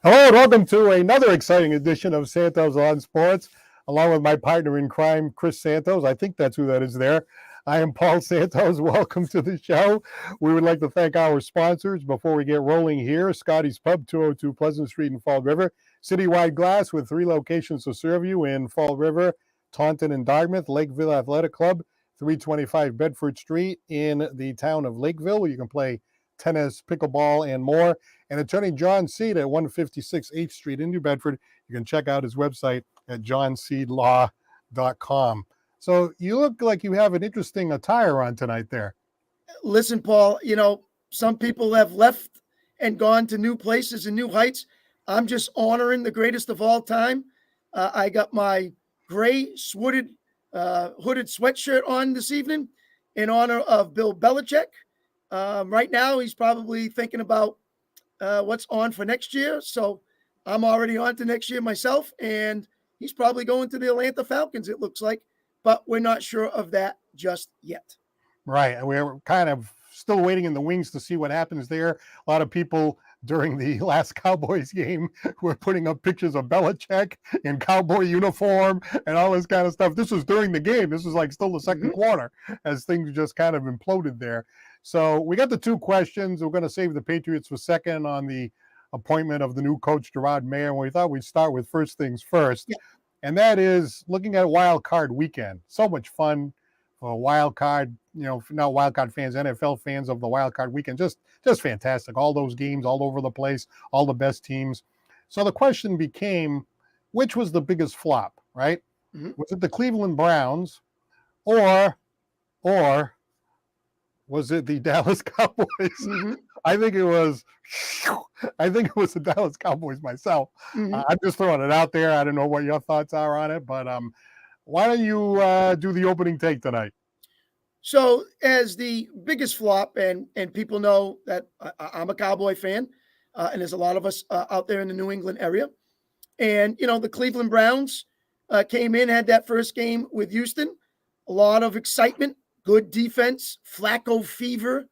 Hello and welcome to another exciting edition of Santos on Sports, along with my partner in crime, Chris Santos. I think that's who that is there. I am Paul Santos. Welcome to the show. We would like to thank our sponsors before we get rolling here. Scotty's Pub, 202 Pleasant Street in Fall River. Citywide Glass with 3 locations to serve you in Fall River, Taunton, and Dartmouth. Lakeville Athletic Club, 325 Bedford Street in the town of Lakeville, where you can play tennis, pickleball, and more. And attorney John Seed at 156 8th Street in New Bedford. You can check out his website at johnseedlaw.com. So you look like you have an interesting attire on tonight there. Listen, Paul, some people have left and gone to new places and new heights. I'm just honoring the greatest of all time. I got my gray hooded sweatshirt on this evening in honor of Bill Belichick. Right now, he's probably thinking about what's on for next year. So I'm already on to next year myself, and he's probably going to the Atlanta Falcons, it looks like, but we're not sure of that just yet. Right. We're kind of still waiting in the wings to see what happens there. A lot of people during the last Cowboys game were putting up pictures of Belichick in Cowboy uniform and all this kind of stuff. This was during the game. This was like still the second quarter as things just kind of imploded there. So we got the 2 questions. We're going to save the Patriots for second on the appointment of the new coach, Sports Mayo. And we thought we'd start with first things first. Yeah. And that is looking at Wild Card Weekend. So much fun for Wild Card, not Wild Card fans, NFL fans of the Wild Card Weekend. Just fantastic. All those games all over the place, all the best teams. So the question became, which was the biggest flop, right? Mm-hmm. Was it the Cleveland Browns or was it the Dallas Cowboys? Mm-hmm. I think it was the Dallas Cowboys myself. Mm-hmm. I'm just throwing it out there. I don't know what your thoughts are on it, but why don't you do the opening take tonight? So as the biggest flop, and people know that I'm a Cowboy fan, and there's a lot of us out there in the New England area. And, the Cleveland Browns came in, had that first game with Houston, a lot of excitement. Good defense, Flacco fever, a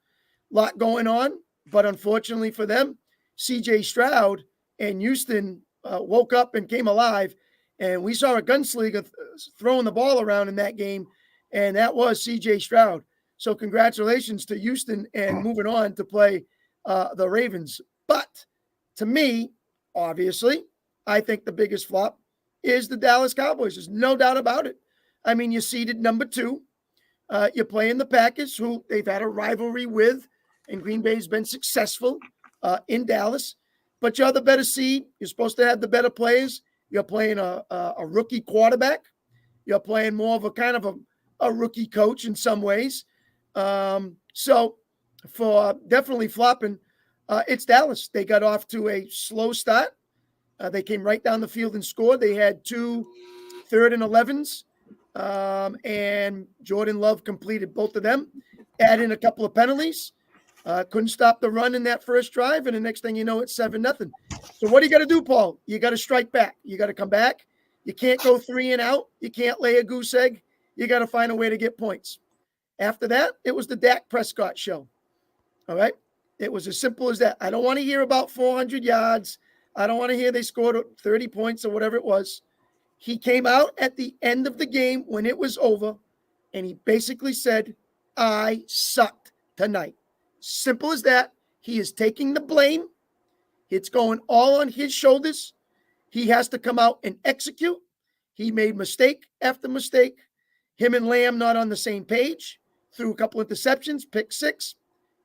lot going on. But unfortunately for them, C.J. Stroud and Houston woke up and came alive. And we saw a gunslinger throwing the ball around in that game, and that was C.J. Stroud. So congratulations to Houston and moving on to play the Ravens. But to me, obviously, I think the biggest flop is the Dallas Cowboys. There's no doubt about it. I mean, you're seeded number 2. You're playing the Packers, who they've had a rivalry with, and Green Bay's been successful in Dallas. But you're the better seed. You're supposed to have the better players. You're playing a rookie quarterback. You're playing more of a kind of a rookie coach in some ways. So for definitely flopping, it's Dallas. They got off to a slow start. They came right down the field and scored. They had 2 3rd and 11s. And Jordan Love completed both of them, add in a couple of penalties, couldn't stop the run in that first drive. And the next thing you know, it's 7-0. So what do you got to do, Paul? You got to strike back. You got to come back. You can't go 3 and out. You can't lay a goose egg. You got to find a way to get points. After that, it was the Dak Prescott show. All right. It was as simple as that. I don't want to hear about 400 yards. I don't want to hear they scored 30 points or whatever it was. He came out at the end of the game when it was over, and he basically said, I sucked tonight. Simple as that. He is taking the blame. It's going all on his shoulders. He has to come out and execute. He made mistake after mistake. Him and Lamb not on the same page. Threw a couple interceptions, pick 6.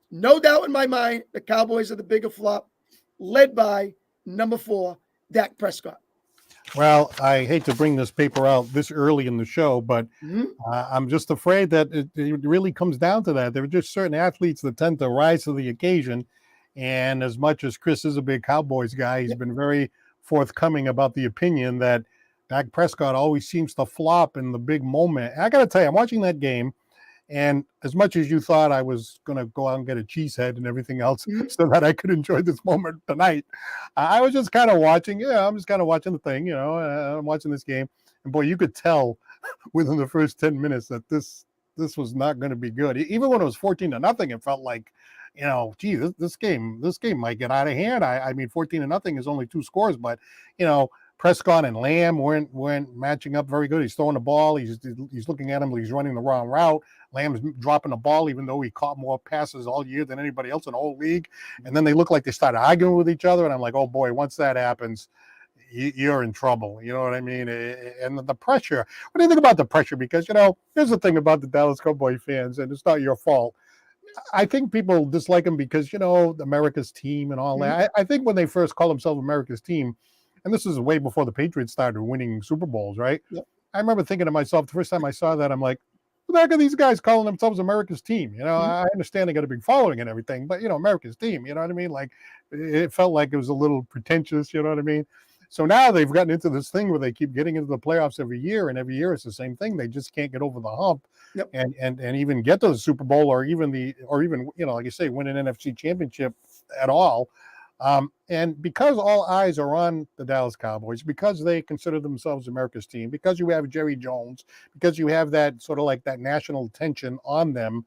No doubt in my mind, the Cowboys are the bigger flop, led by number 4, Dak Prescott. Well, I hate to bring this paper out this early in the show, but I'm just afraid that it really comes down to that. There are just certain athletes that tend to rise to the occasion. And as much as Chris is a big Cowboys guy, he's been very forthcoming about the opinion that Dak Prescott always seems to flop in the big moment. And I got to tell you, I'm watching that game. And as much as you thought I was going to go out and get a cheesehead and everything else so that I could enjoy this moment tonight, I was just kind of watching. I'm just kind of watching the thing, I'm watching this game. And boy, you could tell within the first 10 minutes that this was not going to be good. Even when it was 14-0, it felt like gee, this game might get out of hand. I mean, 14-0 is only 2 scores, but Prescott and Lamb weren't matching up very good. He's throwing the ball. He's looking at him. He's running the wrong route. Lamb's dropping the ball, even though he caught more passes all year than anybody else in the whole league. And then they look like they started arguing with each other. And I'm like, oh boy, once that happens, you're in trouble. You know what I mean? And the pressure. What do you think about the pressure? Because, here's the thing about the Dallas Cowboy fans, and it's not your fault. I think people dislike them because, America's team and all that. I think when they first called themselves America's team, and this is way before the Patriots started winning Super Bowls, right? Yep. I remember thinking to myself, the first time I saw that, I'm like, who the heck are these guys calling themselves America's team? I understand they got a big following and everything, but, America's team, you know what I mean? Like, it felt like it was a little pretentious, you know what I mean? So now they've gotten into this thing where they keep getting into the playoffs every year, and every year it's the same thing. They just can't get over the hump. Yep. and even get to the Super Bowl or even like you say, win an NFC championship at all. And because all eyes are on the Dallas Cowboys, because they consider themselves America's team, because you have Jerry Jones, because you have that sort of like that national attention on them,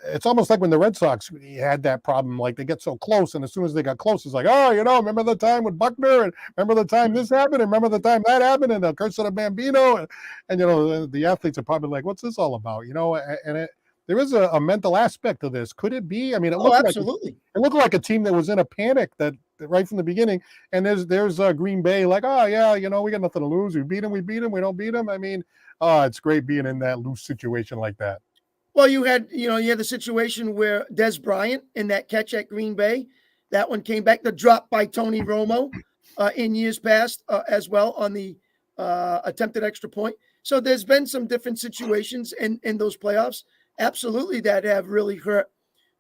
it's almost like when the Red Sox had that problem, like they get so close, and as soon as they got close, it's like, oh, remember the time with Buckner, and remember the time this happened, and remember the time that happened, and the curse of the Bambino, and the athletes are probably like, what's this all about, and there is a mental aspect to this. Could it be? I mean, it looked absolutely. It looked like a team that was in a panic that right from the beginning, and there's Green Bay like, oh yeah, we got nothing to lose. We beat them, we don't beat them. I mean, it's great being in that loose situation like that. Well, you had the situation where Des Bryant in that catch at Green Bay, that one came back. The drop by Tony Romo in years past as well on the attempted extra point. So there's been some different situations in those playoffs, absolutely, that have really hurt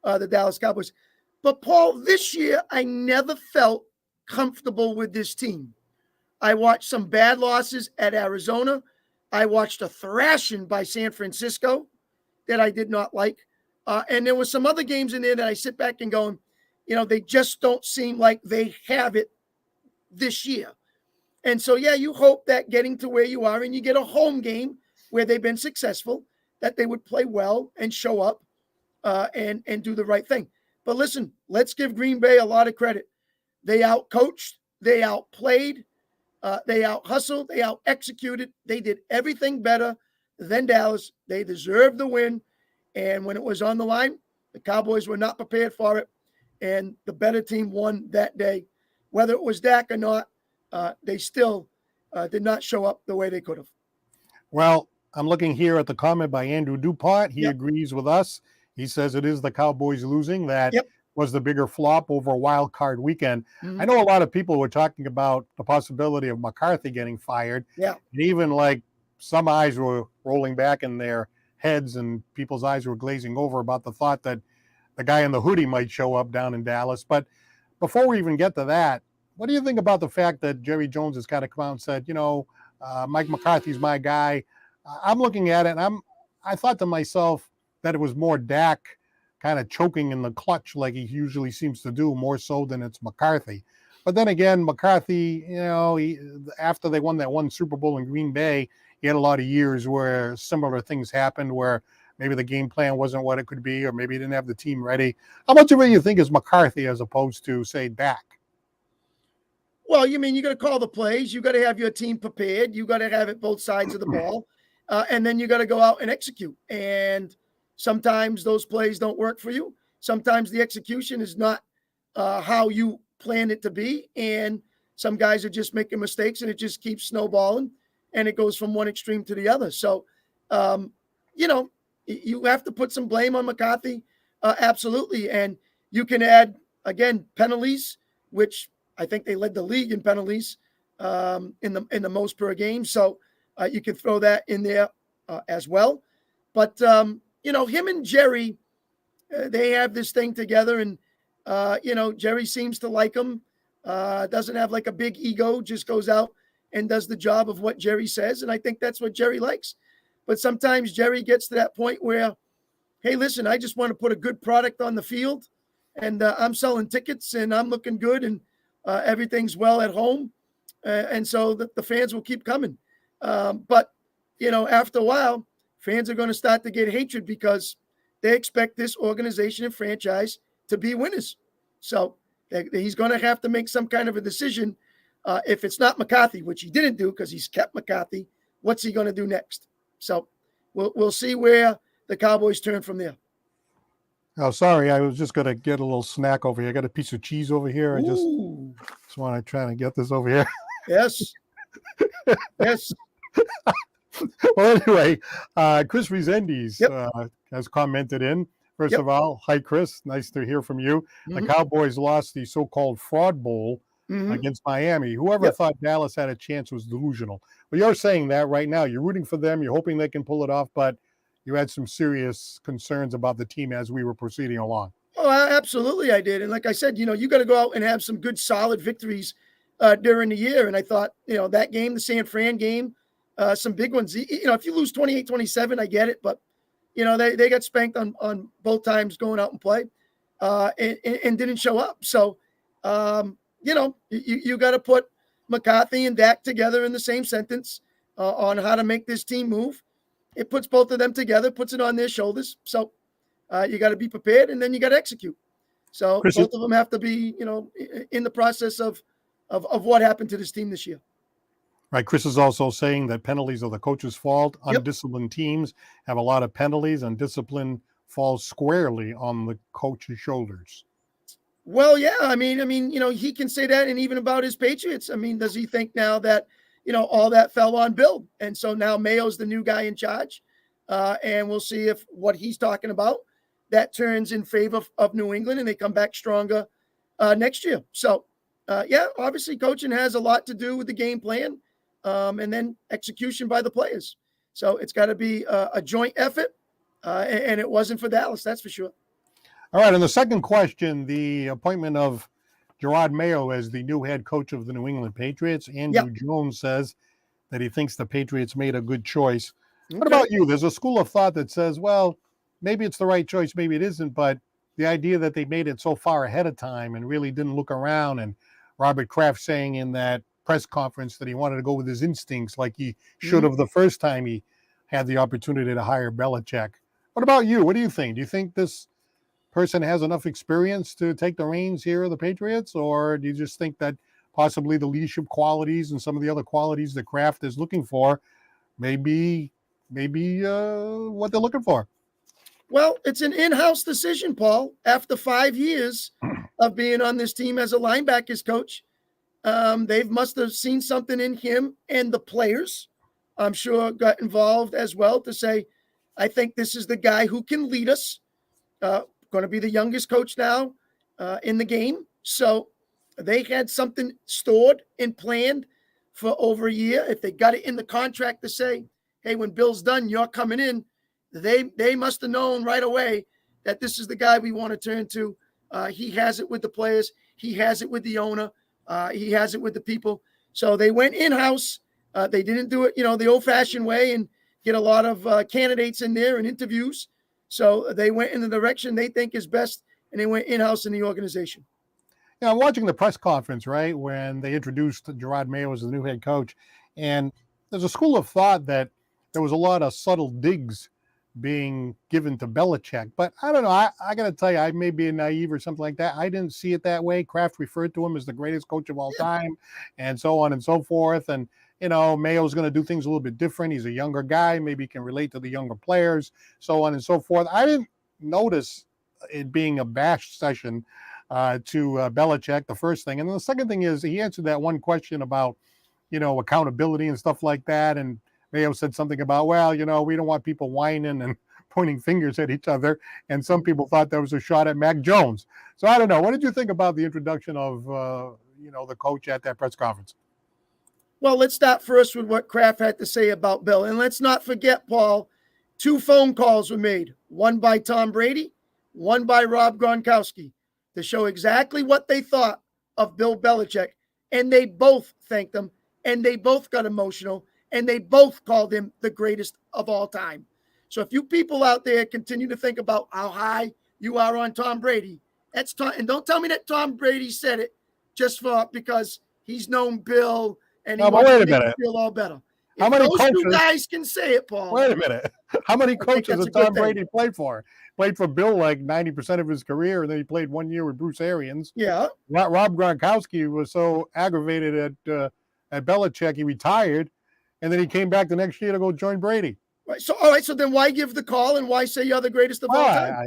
the Dallas Cowboys. But Paul, this year I never felt comfortable with this team. I watched some bad losses at Arizona. I watched a thrashing by San Francisco that I did not like. And there were some other games in there that I sit back and go, they just don't seem like they have it this year. And so, yeah, you hope that getting to where you are and you get a home game where they've been successful, that they would play well and show up and do the right thing. But listen, let's give Green Bay a lot of credit. They out-coached, they outplayed, they out-hustled, they out-executed. They did everything better than Dallas. They deserved the win. And when it was on the line, the Cowboys were not prepared for it. And the better team won that day. Whether it was Dak or not, they still did not show up the way they could have. Well, I'm looking here at the comment by Andrew DuPont. He agrees with us. He says it is the Cowboys losing that was the bigger flop over a wild card weekend. I know a lot of people were talking about the possibility of McCarthy getting fired. Yeah. And even like some eyes were rolling back in their heads and people's eyes were glazing over about the thought that the guy in the hoodie might show up down in Dallas. But before we even get to that, what do you think about the fact that Jerry Jones has kind of come out and said, Mike McCarthy's my guy? I'm looking at it and I thought to myself that it was more Dak kind of choking in the clutch like he usually seems to do, more so than it's McCarthy. But then again, McCarthy, after they won that one Super Bowl in Green Bay, he had a lot of years where similar things happened where maybe the game plan wasn't what it could be, or maybe he didn't have the team ready. How much of it you think is McCarthy as opposed to, say, Dak? Well, you got to call the plays. You got to have your team prepared. You got to have it both sides of the ball. And then you got to go out and execute. And sometimes those plays don't work for you. Sometimes the execution is not how you plan it to be. And some guys are just making mistakes and it just keeps snowballing and it goes from one extreme to the other. So, you have to put some blame on McCarthy. Absolutely. And you can add, again, penalties, which I think they led the league in penalties in the most per game. So you can throw that in there as well. But, him and Jerry, they have this thing together. And, Jerry seems to like him. Doesn't have like a big ego, just goes out and does the job of what Jerry says. And I think that's what Jerry likes. But sometimes Jerry gets to that point where, hey, listen, I just want to put a good product on the field and I'm selling tickets and I'm looking good and everything's well at home. And so the fans will keep coming. But, after a while, fans are going to start to get hatred because they expect this organization and franchise to be winners. So he's going to have to make some kind of a decision. If it's not McCarthy, which he didn't do because he's kept McCarthy, what's he going to do next? So we'll see where the Cowboys turn from there. Oh, sorry. I was just going to get a little snack over here. I got a piece of cheese over here. I just want to try to get this over here. Yes. Yes. Well, anyway, Chris Resendiz has commented in. First of all, hi, Chris. Nice to hear from you. The Cowboys lost the so-called fraud bowl against Miami. Whoever thought Dallas had a chance was delusional. Well, you're saying that right now. You're rooting for them. You're hoping they can pull it off, but you had some serious concerns about the team as we were proceeding along. Oh, absolutely I did. And like I said, you got to go out and have some good, solid victories during the year. And I thought, that game, the San Fran game, some big ones. If you lose 28-27, I get it. But, they got spanked on both times going out and play and didn't show up. So, you got to put McCarthy and Dak together in the same sentence on how to make this team move. It puts both of them together, puts it on their shoulders. So you got to be prepared, and then you got to execute. So Chris, both of them have to be, in the process of what happened to this team this year. Right. Chris is also saying that penalties are the coach's fault. Undisciplined teams have a lot of penalties, and discipline falls squarely on the coach's shoulders. Well, yeah. I mean, he can say that, and even about his Patriots. I mean, does he think now that, all that fell on Bill? And so now Mayo's the new guy in charge. And we'll see if what he's talking about that turns in favor of New England and they come back stronger next year. So, obviously coaching has a lot to do with the game plan and then execution by the players. So it's got to be a joint effort, and it wasn't for Dallas, that's for sure. All right, and the second question, the appointment of Gerard Mayo as the new head coach of the New England Patriots. Andrew Jones says that he thinks the Patriots made a good choice. Okay. What about you? There's a school of thought that says, well, maybe it's the right choice, maybe it isn't, but the idea that they made it so far ahead of time and really didn't look around, and Robert Kraft saying in that press conference that he wanted to go with his instincts like he should have the first time he had the opportunity to hire Belichick. What about you? What do you think? Do you think this person has enough experience to take the reins here of the Patriots, or do you just think that possibly the leadership qualities and some of the other qualities that Kraft is looking for maybe what they're looking for? Well, it's an in-house decision, Paul. After 5 years of being on this team as a linebackers coach, they must have seen something in him, and the players, I'm sure, got involved as well to say, I think this is the guy who can lead us. Going to be the youngest coach now in the game. So they had something stored and planned for over a year. If they got it in the contract to say, hey, when Bill's done, you're coming in, they must have known right away that this is the guy we want to turn to. He has it with the players. He has it with the owner. He has it with the people. So they went in-house. They didn't do it, the old-fashioned way and get a lot of candidates in there and interviews. So they went in the direction they think is best, and they went in-house in the organization. Yeah, I'm watching the press conference, right, when they introduced Gerard Mayo as the new head coach, and there's a school of thought that there was a lot of subtle digs being given to Belichick. But I don't know. I got to tell you, I may be naive or something like that. I didn't see it that way. Kraft referred to him as the greatest coach of all time, and so on and so forth. And Mayo's going to do things a little bit different. He's a younger guy. Maybe he can relate to the younger players, so on and so forth. I didn't notice it being a bash session to Belichick, the first thing. And then the second thing is he answered that one question about, accountability and stuff like that. And Mayo said something about, well, we don't want people whining and pointing fingers at each other. And some people thought that was a shot at Mac Jones. So I don't know. What did you think about the introduction of, the coach at that press conference? Well, let's start first with what Kraft had to say about Bill. And let's not forget, Paul, 2 phone calls were made, one by Tom Brady, one by Rob Gronkowski, to show exactly what they thought of Bill Belichick. And they both thanked him, and they both got emotional, and they both called him the greatest of all time. So if you people out there continue to think about how high you are on Tom Brady, that's Tom, and don't tell me that Tom Brady said it just because he's known Bill and he wants to make you feel all better. How If many those two coaches? guys can say it, Paul, Wait a minute. How many I think coaches that's a did good Tom thing. Brady play for? Played for Bill like 90% of his career, and then he played 1 year with Bruce Arians. Yeah. Rob Gronkowski was so aggravated at Belichick, he retired, and then he came back the next year to go join Brady. Right. So, all right. So then why give the call and why say you're the greatest of all time?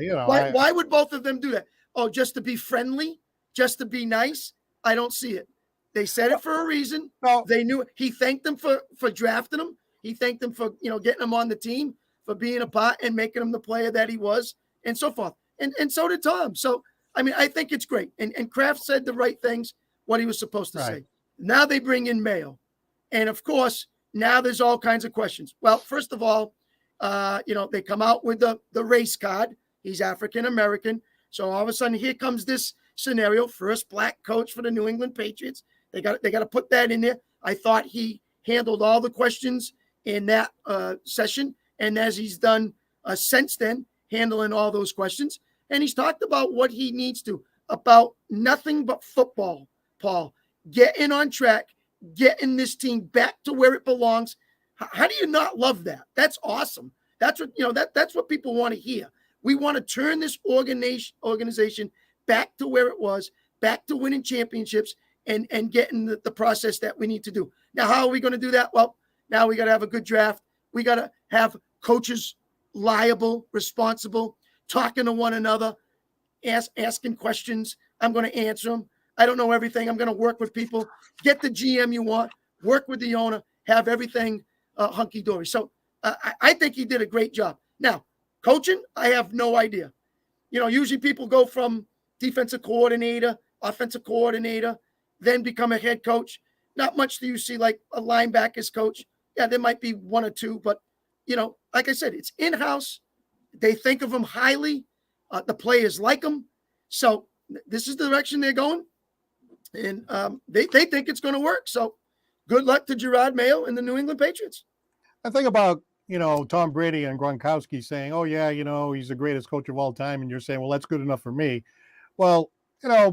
Why would both of them do that? Oh, just to be friendly, just to be nice? I don't see it. They said it for a reason. No. They knew. He thanked them for drafting him. He thanked them for, getting him on the team, for being a part and making him the player that he was, and so forth. And so did Tom. So, I mean, I think it's great. And Kraft said the right things, what he was supposed to say. Now they bring in Mayo. And of course, now there's all kinds of questions. Well, first of all, they come out with the race card. He's African-American. So all of a sudden, here comes this scenario. First black coach for the New England Patriots. They got to put that in there. I thought he handled all the questions in that session. And as he's done since then, handling all those questions. And he's talked about what he needs to, about nothing but football, Paul. Getting on track, getting this team back to where it belongs. How do you not love that? That's awesome. That's what that's what people want to hear. We want to turn this organization back to where it was, back to winning championships and getting the process that we need to do. Now, how are we going to do that? Well, now we got to have a good draft. We got to have coaches liable, responsible, talking to one another, asking questions. I'm going to answer them. I don't know everything. I'm going to work with people, get the GM you want, work with the owner, have everything hunky-dory. So I think he did a great job. Now, coaching, I have no idea. Usually people go from defensive coordinator, offensive coordinator, then become a head coach. Not much do you see like a linebackers coach. Yeah, there might be one or two, but, like I said, it's in-house. They think of him highly. The players like him. So this is the direction they're going. And they think it's going to work. So good luck to Gerard Mayo and the New England Patriots. I think about, Tom Brady and Gronkowski saying, oh, yeah, he's the greatest coach of all time. And you're saying, well, that's good enough for me. Well,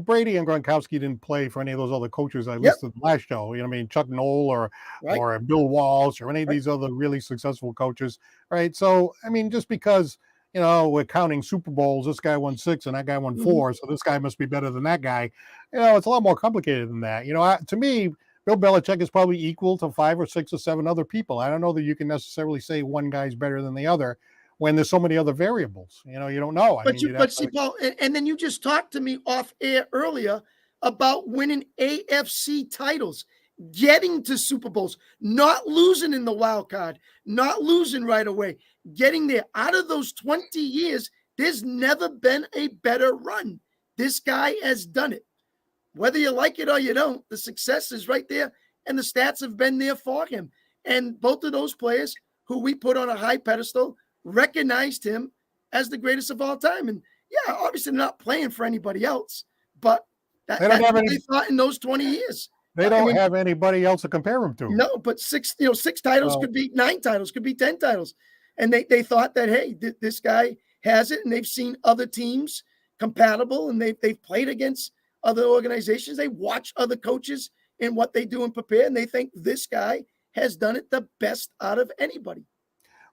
Brady and Gronkowski didn't play for any of those other coaches I listed last show. Chuck Noll or Bill Walsh or any of these other really successful coaches. Right. So, just because, we're counting Super Bowls, this guy won 6 and that guy won 4. So this guy must be better than that guy. It's a lot more complicated than that. To me, Bill Belichick is probably equal to 5 or 6 or 7 other people. I don't know that you can necessarily say one guy's better than the other when there's so many other variables. You don't know. But see, Paul, and then you just talked to me off air earlier about winning AFC titles, getting to Super Bowls, not losing in the wild card, not losing right away, getting there. Out of those 20 years, there's never been a better run. This guy has done it. Whether you like it or you don't, the success is right there, and the stats have been there for him. And both of those players who we put on a high pedestal recognized him as the greatest of all time. And yeah, obviously they're not playing for anybody else, but that's what they thought in those 20 years. They don't have anybody else to compare him to. No, but 6 titles could be 9 titles, could be 10 titles. And they thought that, hey, this guy has it, and they've seen other teams compatible, and they've played against other organizations. They watch other coaches and what they do and prepare, and they think this guy has done it the best out of anybody.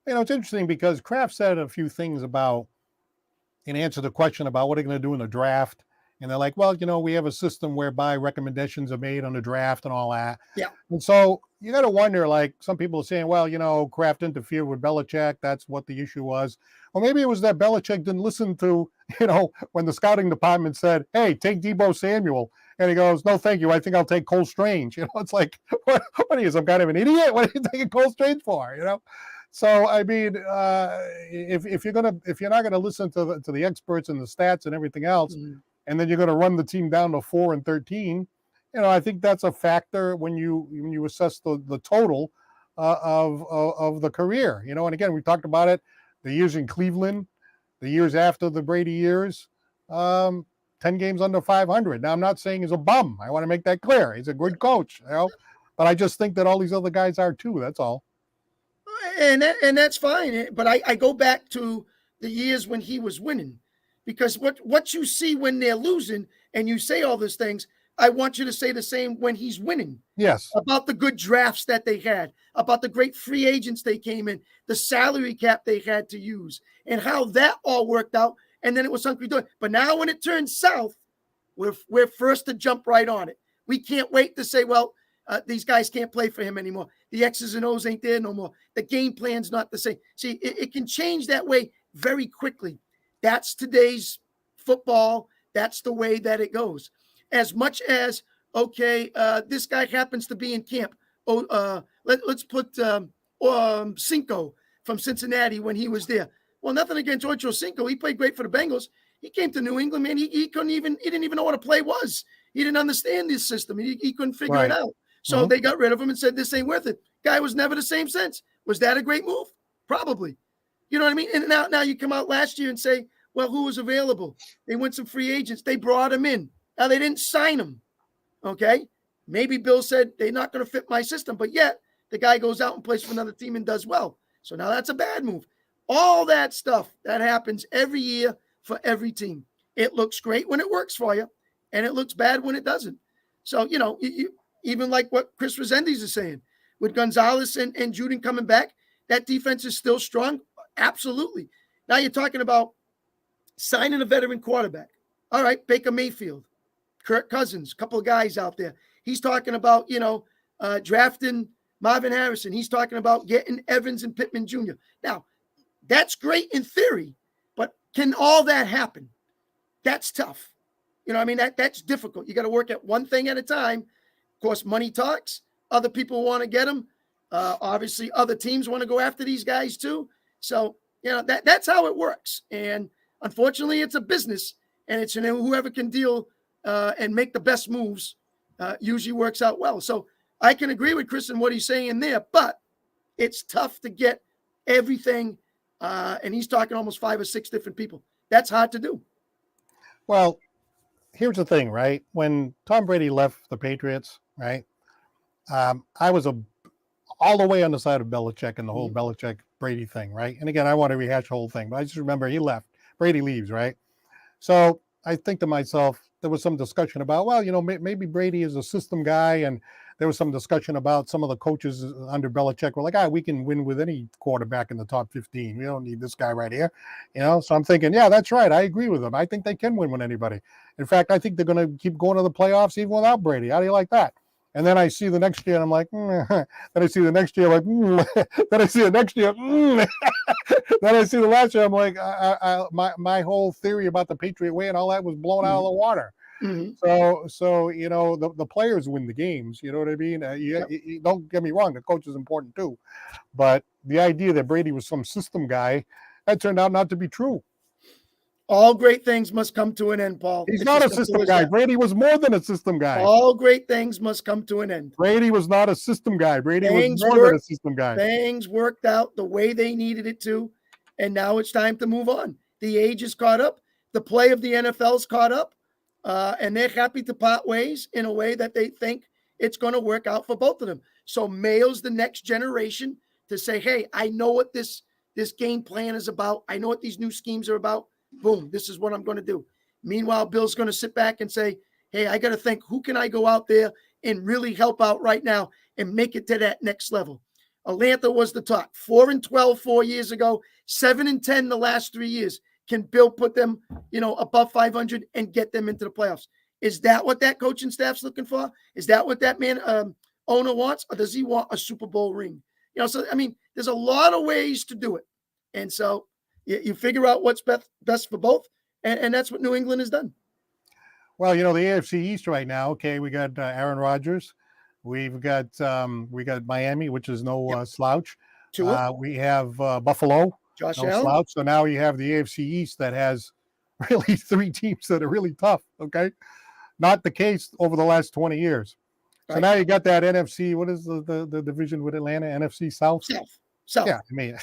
It's interesting because Kraft said a few things in answer to the question about what are they going to do in the draft. And they're like, well, we have a system whereby recommendations are made on the draft and all that. Yeah. And so you got to wonder, like some people are saying, well, Kraft interfered with Belichick. That's what the issue was. Or maybe it was that Belichick didn't listen to, when the scouting department said, hey, take Deebo Samuel. And he goes, no, thank you. I think I'll take Cole Strange. It's like, what are you, some kind of an idiot? What are you taking Cole Strange for? So if you're not gonna listen to the experts and the stats and everything else, and then you're gonna run the team down to 4-13, I think that's a factor when you assess the total of the career. And again, we talked about it, the years in Cleveland, the years after the Brady years, 10 games under 500. Now I'm not saying he's a bum. I want to make that clear. He's a good coach, but I just think that all these other guys are too. That's all. And that's fine. But I go back to the years when he was winning, because what you see when they're losing and you say all those things, I want you to say the same when he's winning. Yes. About the good drafts that they had, about the great free agents they came in, the salary cap they had to use, and how that all worked out. And then it was hunky dory. But now when it turns south, we're first to jump right on it. We can't wait to say, well, these guys can't play for him anymore. The X's and O's ain't there no more. The game plan's not the same. See, it can change that way very quickly. That's today's football. That's the way that it goes. As much as, okay, this guy happens to be in camp. Let's put Cinco from Cincinnati when he was there. Well, nothing against Ocho Cinco. He played great for the Bengals. He came to New England, man. He didn't even know what a play was. He didn't understand this system. He couldn't figure it out. So they got rid of him and said, this ain't worth it. Guy was never the same since. Was that a great move? Probably. You know what I mean? And now you come out last year and say, well, who was available? They went some free agents. They brought him in. Now they didn't sign him. Okay. Maybe Bill said they're not going to fit my system, but yet the guy goes out and plays for another team and does well. So now that's a bad move. All that stuff that happens every year for every team. It looks great when it works for you, and it looks bad when it doesn't. So, you even like what Chris Resendiz is saying, with Gonzalez and Juden coming back, that defense is still strong. Absolutely. Now you're talking about signing a veteran quarterback. All right, Baker Mayfield, Kirk Cousins, a couple of guys out there. He's talking about, drafting Marvin Harrison. He's talking about getting Evans and Pittman Jr. Now, that's great in theory, but can all that happen? That's tough. That's difficult. You got to work at one thing at a time. Of course, money talks. Other people want to get them. Obviously, other teams want to go after these guys too. So, that's how it works. And unfortunately, it's a business, and it's whoever can deal and make the best moves usually works out well. So I can agree with Chris in what he's saying in there, but it's tough to get everything. And he's talking almost 5 or 6 different people. That's hard to do. Well, here's the thing, right? When Tom Brady left the Patriots, right? I was all the way on the side of Belichick and the whole Belichick-Brady thing, right? And again, I want to rehash the whole thing, but I just remember he left. Brady leaves, right? So I think to myself, there was some discussion about, well, maybe Brady is a system guy, and there was some discussion about some of the coaches under Belichick were like, we can win with any quarterback in the top 15. We don't need this guy right here. So I'm thinking, yeah, that's right. I agree with them. I think they can win with anybody. In fact, I think they're going to keep going to the playoffs even without Brady. How do you like that? And then I see the next year, and I'm like, then I see the next year, like, then I see the next year, then I see the last year, I'm like, my whole theory about the Patriot way and all that was blown out of the water. Mm-hmm. So the players win the games. You know what I mean? You don't get me wrong, the coach is important too, but the idea that Brady was some system guy, that turned out not to be true. All great things must come to an end, Paul. He's not a system guy. Brady was more than a system guy. All great things must come to an end. Brady was not a system guy. Brady was more than a system guy. Things worked out the way they needed it to, and now it's time to move on. The age is caught up. The play of the NFL's caught up, and they're happy to part ways in a way that they think it's going to work out for both of them. So Mayo's the next generation to say, hey, I know what this game plan is about. I know what these new schemes are about. Boom, this is what I'm going to do. Meanwhile, Bill's going to sit back and say, hey, I got to think, who can I go out there and really help out right now and make it to that next level? Atlanta was the top. 4-12 4 years ago, 7-10 the last 3 years. Can Bill put them, above 500 and get them into the playoffs? Is that what that coaching staff's looking for? Is that what that owner wants? Or does he want a Super Bowl ring? There's a lot of ways to do it. And so you figure out what's best for both, and that's what New England has done. Well, the AFC East right now. Okay, we got Aaron Rodgers, we've got Miami, which is no slouch. We have Buffalo, Josh no Allen. Slouch. So now you have the AFC East that has really 3 teams that are really tough. Okay, not the case over the last 20 years. Right. So now you got that NFC. What is the division with Atlanta? NFC South. South. Yeah,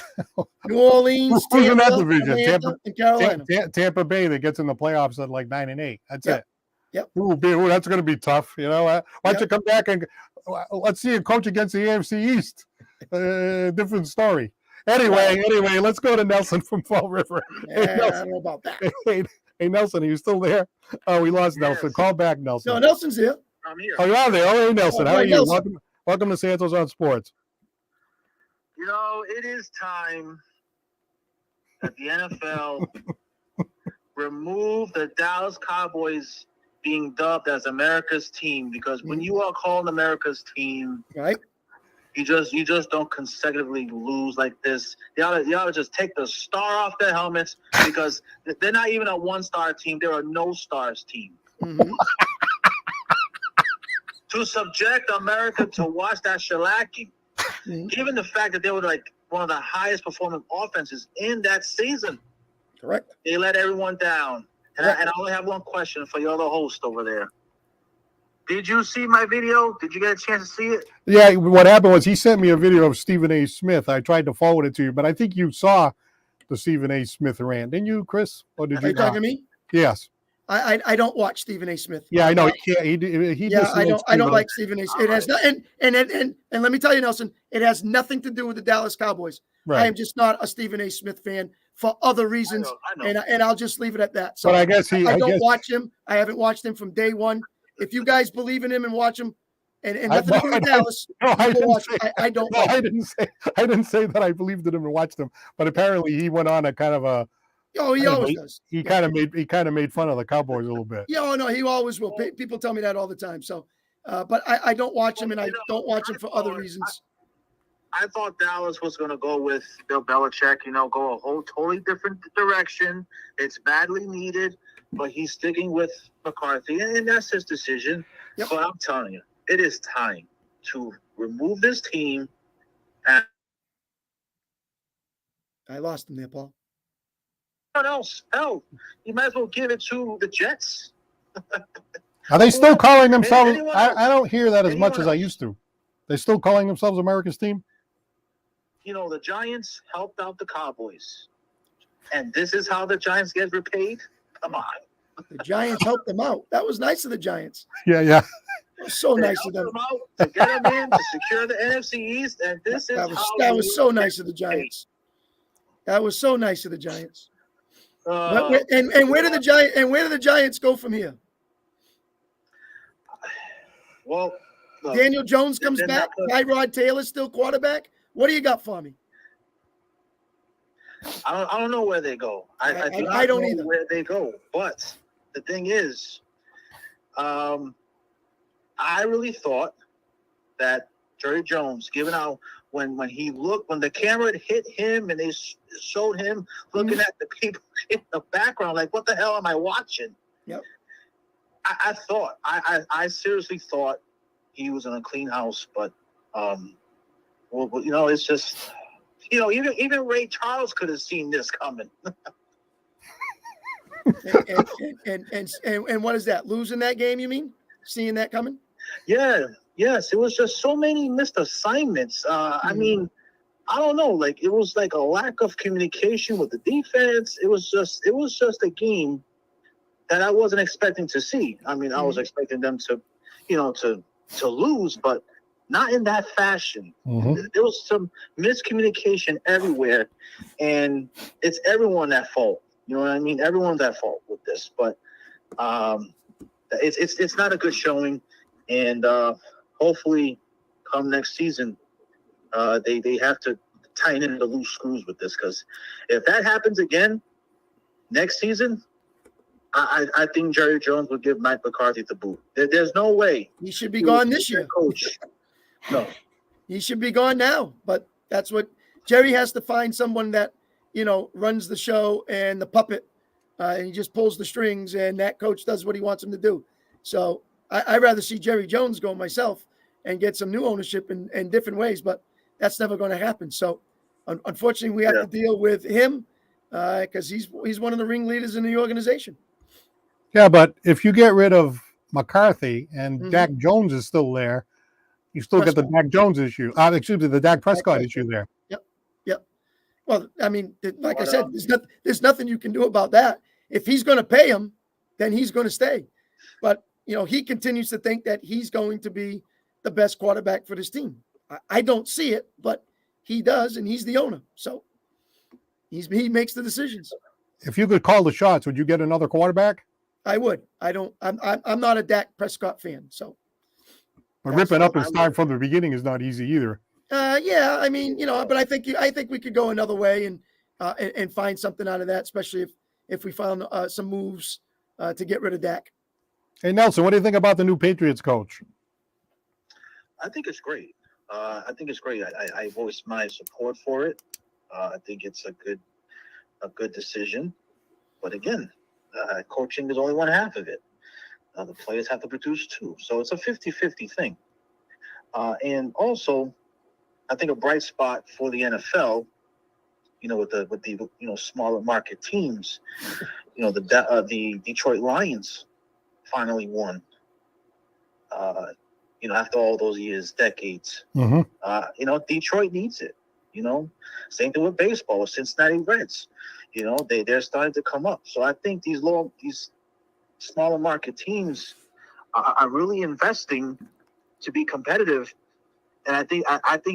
New Orleans, who's Tampa, in that division? Atlanta, and Carolina. Tampa Bay that gets in the playoffs at like 9-8. That's it. Yep. Ooh, that's going to be tough. Why don't you come back and let's see a coach against the AFC East? Different story. Anyway, let's go to Nelson from Fall River. Hey, Nelson. I don't know about that. Hey, Nelson, are you still there? Oh, we lost Nelson. Call back, Nelson. No, Nelson's here. I'm here. Oh, you're on there. Oh, hey, Nelson. Oh, How are right, you? Nelson. Welcome to Santos on Sports. You know, it is time that the NFL remove the Dallas Cowboys being dubbed as America's team, because when you are called America's team, Right. you just don't consecutively lose like this. You ought to just take the star off their helmets, because they're not even a one-star team. They're a no-stars team. Mm-hmm. To subject America to watch that shellacking, given the fact that they were like one of the highest performing offenses in that season, Correct. they let everyone down. And I only have one question for your other host over there. Did you see my video? Did you get a chance to see it? Yeah, what happened was he sent me a video of Stephen A. Smith. I tried to forward it to you, but I think you saw the Stephen A. Smith rant. Didn't you, Chris? Or did Are you you talking to me? Yes. I don't watch Stephen A. Smith. Yeah, I know. He can't. He Yeah, dislikes I don't Stephen A. like Stephen A. It has not, and let me tell you, Nelson, it has nothing to do with the Dallas Cowboys. Right. I am just not a Stephen A. Smith fan for other reasons, I know. and I'll just leave it at that. So But I guess I don't watch him. I haven't watched him from day one. If you guys believe in him and watch him, and nothing to do with Dallas, I don't. No, like I him. didn't say that I believed in him and watched him. But apparently, he went on a kind of a. Oh, he always does. He kind of made fun of the Cowboys a little bit. Yeah, oh no, he always will. People tell me that all the time. So, but I don't watch him, and I don't watch him for other reasons. I thought Dallas was going to go with Bill Belichick, go a whole totally different direction. It's badly needed, but he's sticking with McCarthy, and that's his decision. Yep. But I'm telling you, it is time to remove this team. And I lost him there, Paul. what else? Hell, you might as well give it to the Jets. Are they still calling themselves? Anyone I don't hear that as much Anyone as I else? used to. They're still calling themselves America's team? The Giants helped out the Cowboys. And this is how the Giants get repaid? Come on. The Giants helped them out. That was nice of the Giants. Yeah. That was so They nice helped of them. them out to get them in, to secure the NFC East, and this is That was so nice of the Giants. That was so nice of the Giants. Where do the Giants go from here? Well, look, Daniel Jones comes they're back. not Tyrod Taylor's still quarterback. What do you got for me? I don't know where they go. I don't know either. where they go. But the thing is, I really thought that Jerry Jones, given out when the camera hit him and they showed him looking at the people in the background, like, what the hell am I watching? Yep. I seriously thought he was in a clean house, but it's just, even Ray Charles could have seen this coming. and what is that? Losing that game, you mean? Seeing that coming? Yeah. Yes, it was just so many missed assignments. I mean, I don't know. Like, it was like a lack of communication with the defense. It was just a game that I wasn't expecting to see. I mean, I was expecting them to, to lose, but not in that fashion. There was some miscommunication everywhere, and it's everyone at fault. You know what I mean? Everyone's at fault with this, but it's not a good showing, and hopefully, come next season, they have to tighten in the loose screws with this, because if that happens again next season, I think Jerry Jones would give Mike McCarthy the boot. There's no way he should be gone this year. Coach, no, he should be gone now. But that's what Jerry has to find, someone that runs the show and the puppet, and he just pulls the strings, and that coach does what he wants him to do. So I'd rather see Jerry Jones go myself and get some new ownership in different ways, but that's never going to happen. So unfortunately, we have to deal with him because he's one of the ringleaders in the organization. Yeah, but if you get rid of McCarthy and Dak Jones is still there, you still get the Dak Jones issue. The Dak Prescott issue there. Yep. Well, I mean, like I said, there's nothing you can do about that. If he's going to pay him, then he's going to stay. But he continues to think that he's going to be the best quarterback for this team. I don't see it, but he does, and he's the owner. So he makes the decisions. If you could call the shots, would you get another quarterback? I would. I'm not a Dak Prescott fan, so But Yeah, ripping so up and starting from the beginning is not easy either. yeah, I mean, but I think we could go another way and find something out of that, especially if we found some moves to get rid of Dak. Hey, Nelson, what do you think about the new Patriots coach? I think it's great. I think it's great. I voiced my support for it. I think it's a good decision. But again, coaching is only one half of it. The players have to produce too. So it's a 50-50 thing. And also, I think a bright spot for the NFL, with the smaller market teams, the Detroit Lions finally won. After all those years, decades. Mm-hmm. Detroit needs it. Same thing with baseball, with Cincinnati Reds. They're starting to come up. So I think these smaller market teams are really investing to be competitive, and I think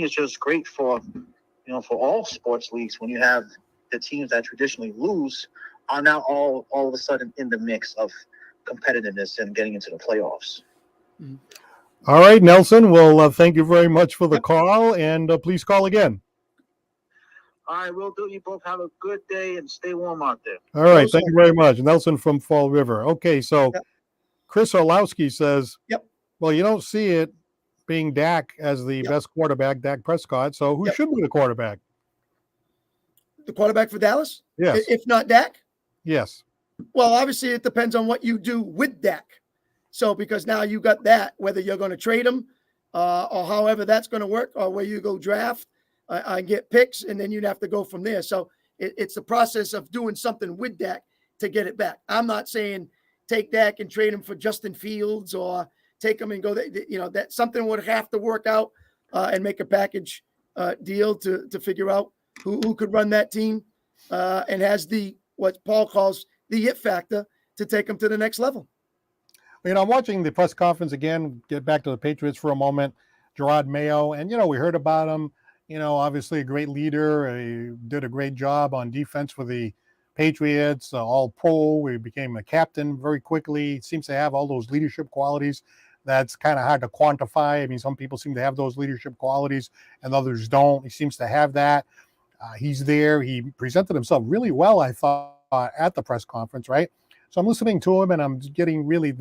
it's just great for all sports leagues when you have the teams that traditionally lose are now all of a sudden in the mix of competitiveness and getting into the playoffs. All right, Nelson. Well, thank you very much for the call, and please call again. All right, we'll do. You both have a good day and stay warm out there. All right, thank you very much. Nelson from Fall River. Okay, so Chris Orlowski says, well, you don't see it being Dak as the best quarterback, Dak Prescott. So who should be the quarterback? The quarterback for Dallas? Yes. If not Dak? Yes. Well, obviously it depends on what you do with Dak. So because now you got that, whether you're going to trade him or however that's going to work, or where you go draft and get picks, and then you'd have to go from there. So it's the process of doing something with Dak to get it back. I'm not saying take Dak and trade him for Justin Fields or take him and go, that something would have to work out and make a package deal to figure out who could run that team and has what Paul calls the it factor to take them to the next level. I'm watching the press conference again, get back to the Patriots for a moment, Gerard Mayo, and, we heard about him, obviously a great leader. He did a great job on defense for the Patriots, all pro. He became a captain very quickly. He seems to have all those leadership qualities. That's kind of hard to quantify. I mean, some people seem to have those leadership qualities and others don't. He seems to have that. He's there. He presented himself really well, I thought, at the press conference, right? So I'm listening to him and I'm getting really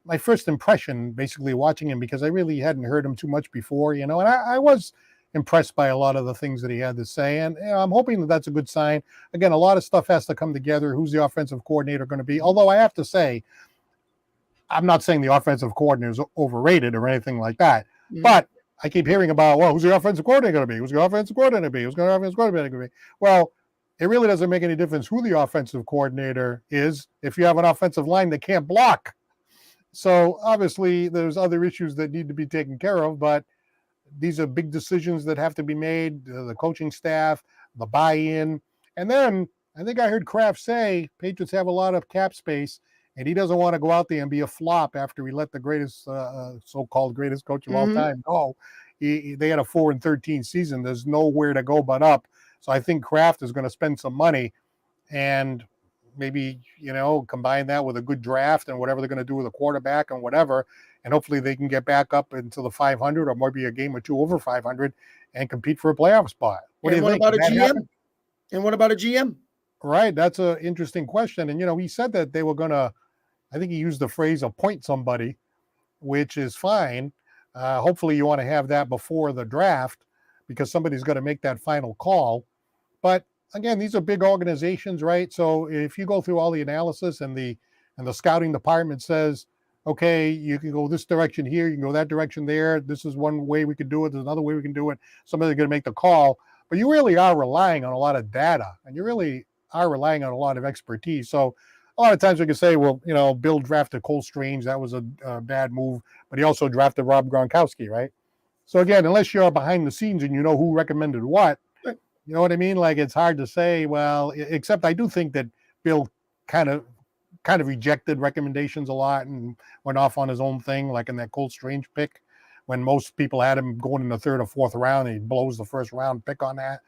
my first impression, basically watching him, because I really hadn't heard him too much before, and I was impressed by a lot of the things that he had to say. And I'm hoping that that's a good sign. Again, a lot of stuff has to come together. Who's the offensive coordinator going to be? Although I have to say, I'm not saying the offensive coordinator is overrated or anything like that, but I keep hearing about, well, who's the offensive coordinator going to be? Who's the offensive coordinator going to be? Who's the offensive coordinator going to be? Well, it really doesn't make any difference who the offensive coordinator is if you have an offensive line that can't block. So obviously there's other issues that need to be taken care of, but these are big decisions that have to be made, the coaching staff, the buy-in. And then I think I heard Kraft say Patriots have a lot of cap space, and he doesn't want to go out there and be a flop after he let the greatest, so-called greatest coach of all time go. They had a 4-13 season. There's nowhere to go but up. So I think Kraft is going to spend some money and maybe, combine that with a good draft and whatever they're going to do with a quarterback and whatever. And hopefully they can get back up into the 500 or maybe a game or two over 500 and compete for a playoff spot. What do you think? About a GM? And what about a GM? Right. That's an interesting question. And, he said that they were going to, I think he used the phrase appoint somebody, which is fine. Hopefully you want to have that before the draft because somebody's going to make that final call. But again, these are big organizations, right? So if you go through all the analysis and the scouting department says, okay, you can go this direction here, you can go that direction there. This is one way we could do it. There's another way we can do it. Somebody's going to make the call. But you really are relying on a lot of data, and you really are relying on a lot of expertise. So a lot of times we can say, well, Bill drafted Cole Strange. That was a bad move. But he also drafted Rob Gronkowski, right? So again, unless you're behind the scenes and you know who recommended what, you know what I mean? Like, it's hard to say, well, except I do think that Bill kind of rejected recommendations a lot and went off on his own thing, like in that Cole Strange pick, when most people had him going in the third or fourth round, and he blows the first round pick on that.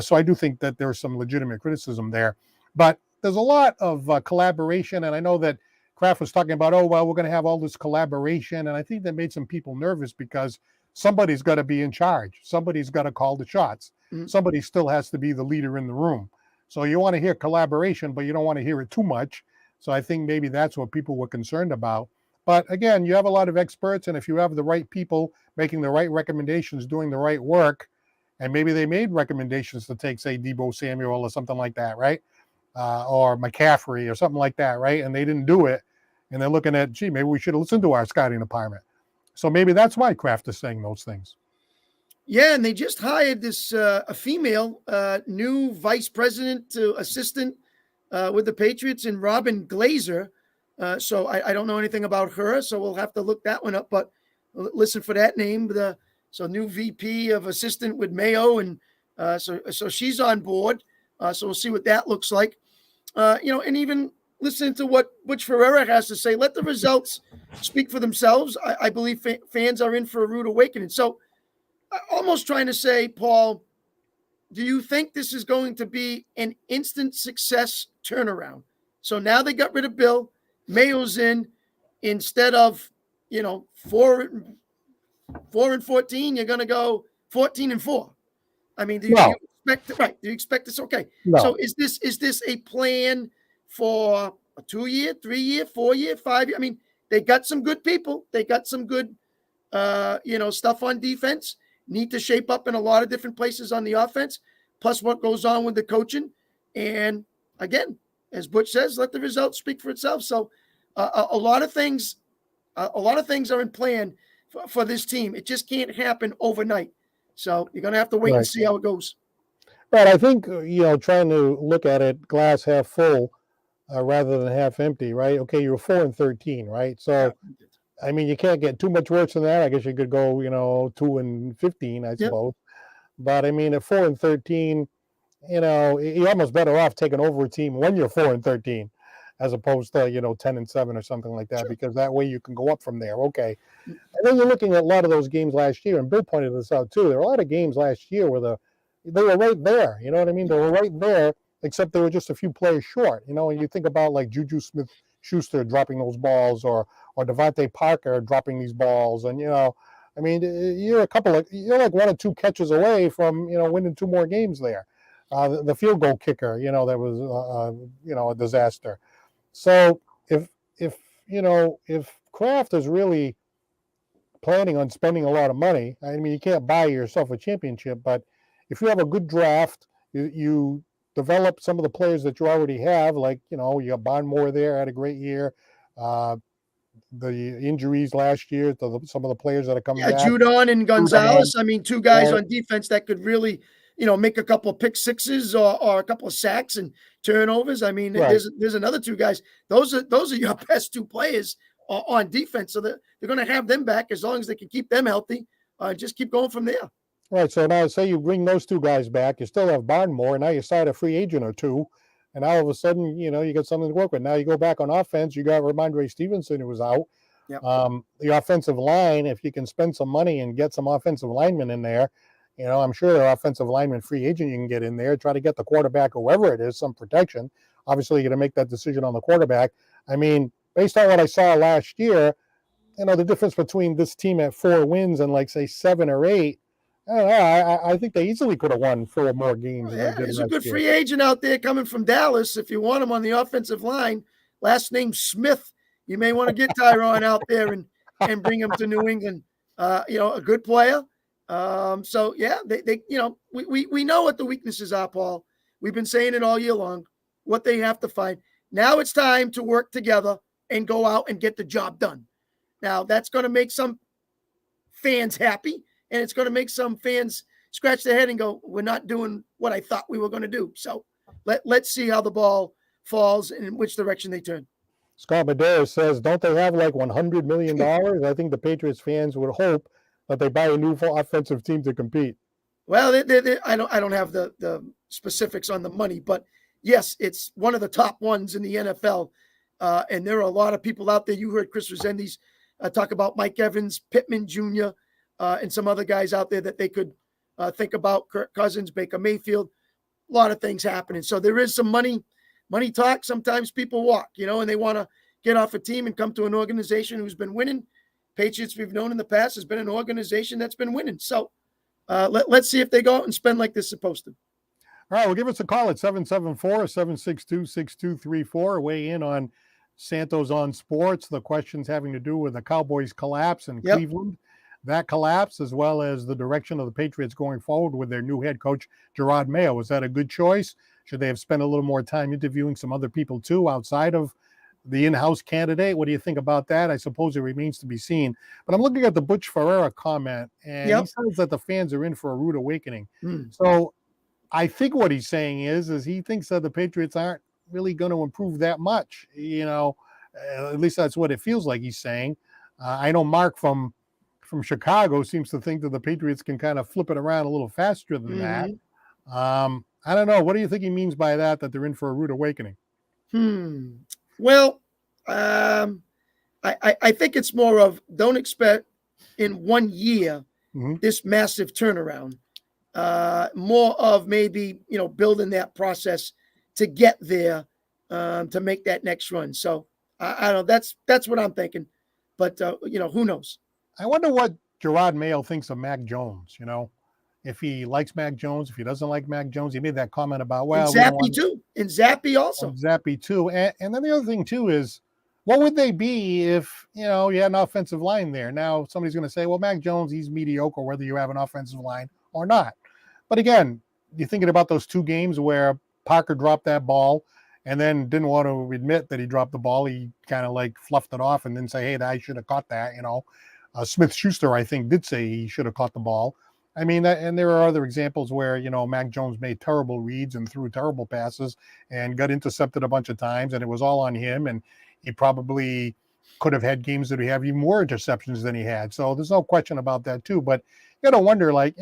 So I do think that there's some legitimate criticism there. But there's a lot of collaboration, and I know that Kraft was talking about, oh, well, we're going to have all this collaboration. And I think that made some people nervous because somebody's got to be in charge. Somebody's got to call the shots. Mhm. Somebody still has to be the leader in the room. So you want to hear collaboration, but you don't want to hear it too much. So I think maybe that's what people were concerned about. But again, you have a lot of experts, and if you have the right people making the right recommendations, doing the right work, and maybe they made recommendations to take, say, Deebo Samuel or something like that, right? Or McCaffrey or something like that, right? And they didn't do it. And they're looking at, gee, maybe we should listen to our scouting department. So maybe that's why Kraft is saying those things. Yeah, and they just hired this a female new vice president to assistant with the Patriots, and Robin Glazer. So I don't know anything about her, so we'll have to look that one up. But listen for that name. So new VP of assistant with Mayo, and so she's on board. So we'll see what that looks like. And even listen to what Butch Ferreira has to say. Let the results speak for themselves. I believe fans are in for a rude awakening. So almost trying to say, Paul, do you think this is going to be an instant success turnaround? So now they got rid of Bill, Mayo's in, instead of 4-14, you're going to go 14-4. I mean, do you expect right? Do you expect this? Okay. No. So is this a plan for a 2-year, 3-year, 4-year, 5-year? I mean, they got some good people. They got some good stuff on defense. Need to shape up in a lot of different places on the offense, plus what goes on with the coaching. And again, as Butch says, let the results speak for itself. So a lot of things are in plan for this team. It just can't happen overnight. So you're going to have to wait and see how it goes. Right. I think, trying to look at it glass half full rather than half empty, right? Okay, you're 4-13, right? So, I mean, you can't get too much worse than that. I guess you could go, 2-15, I suppose. But I mean, at 4-13, you're almost better off taking over a team when you're 4-13, as opposed to 10-7 or something like that, because that way you can go up from there. Okay, and then you're looking at a lot of those games last year, and Bill pointed this out too. There were a lot of games last year where they were right there. You know what I mean? They were right there, except they were just a few players short. And you think about like Juju Smith-Schuster dropping those balls, or Devontae Parker dropping these balls, and I mean, you're like 1 or 2 catches away from winning 2 more games there. The field goal kicker, that was a disaster. So if Kraft is really planning on spending a lot of money, I mean, you can't buy yourself a championship, but if you have a good draft, you develop some of the players that you already have, like you got Bondmore there, had a great year. The injuries last year to some of the players that are coming back. Judon and Gonzalez. I mean, 2 guys on defense that could really, make a couple of pick sixes or a couple of sacks and turnovers. I mean, there's another 2 guys. Those are your best 2 players on defense. So they're going to have them back as long as they can keep them healthy. Just keep going from there. Right. So now, say you bring those 2 guys back, you still have Bondmore, and now you sign a free agent or 2. And all of a sudden, you got something to work with. Now you go back on offense. You got Ramondre Stevenson, who was out. Yep. The offensive line, if you can spend some money and get some offensive linemen in there, I'm sure the offensive lineman free agent you can get in there. Try to get the quarterback, whoever it is, some protection. Obviously, you're going to make that decision on the quarterback. I mean, based on what I saw last year, the difference between this team at 4 wins and like say 7 or 8. I think they easily could have won 4 more games. There's a good free agent out there coming from Dallas. If you want him on the offensive line, last name Smith, you may want to get Tyron out there and bring him to New England. A good player. So yeah, we know what the weaknesses are, Paul. We've been saying it all year long, what they have to find. Now it's time to work together and go out and get the job done. Now that's going to make some fans happy. And it's going to make some fans scratch their head and go, we're not doing what I thought we were going to do. So let's see how the ball falls and in which direction they turn. Scott Madera says, don't they have like $100 million? I think the Patriots fans would hope that they buy a new offensive team to compete. Well, I don't have the specifics on the money, but yes, it's one of the top ones in the NFL. And there are a lot of people out there. You heard Chris Resendiz talk about Mike Evans, Pittman Jr., and some other guys out there that they could think about. Kirk Cousins, Baker Mayfield, a lot of things happening. So there is some money talk. Sometimes people walk, and they want to get off a team and come to an organization who's been winning. Patriots we've known in the past has been an organization that's been winning. So let's see if they go out and spend like they're supposed to. All right, well, give us a call at 774-762-6234. Weigh in on Santos on Sports, the questions having to do with the Cowboys collapse in Cleveland, that collapse, as well as the direction of the Patriots going forward with their new head coach, Gerard Mayo. Was that a good choice? Should they have spent a little more time interviewing some other people, too, outside of the in-house candidate? What do you think about that? I suppose it remains to be seen. But I'm looking at the Butch Ferreira comment, and he says that the fans are in for a rude awakening. So I think what he's saying is he thinks that the Patriots aren't really going to improve that much. At least that's what it feels like he's saying. I know Mark from Chicago seems to think that the Patriots can kind of flip it around a little faster than that. I don't know. What do you think he means by that they're in for a rude awakening? Well, I think it's more of don't expect in 1 year this massive turnaround. More of maybe, building that process to get there, to make that next run. So I don't know. That's what I'm thinking. But, who knows? I wonder what Gerard Mayo thinks of Mac Jones, if he likes Mac Jones, if he doesn't like Mac Jones. He made that comment about, and Zappy too. And Zappy also. Zappy too. And then the other thing too is, what would they be if, you had an offensive line there? Now, somebody's going to say, well, Mac Jones, he's mediocre, whether you have an offensive line or not. But again, you're thinking about those two games where Parker dropped that ball and then didn't want to admit that he dropped the ball. He kind of like fluffed it off and then say, hey, I should have caught that, Smith-Schuster, I think, did say he should have caught the ball. I mean, and there are other examples where, Mac Jones made terrible reads and threw terrible passes and got intercepted a bunch of times, and it was all on him. And he probably could have had games that he have even more interceptions than he had. So there's no question about that too. But you got to wonder, a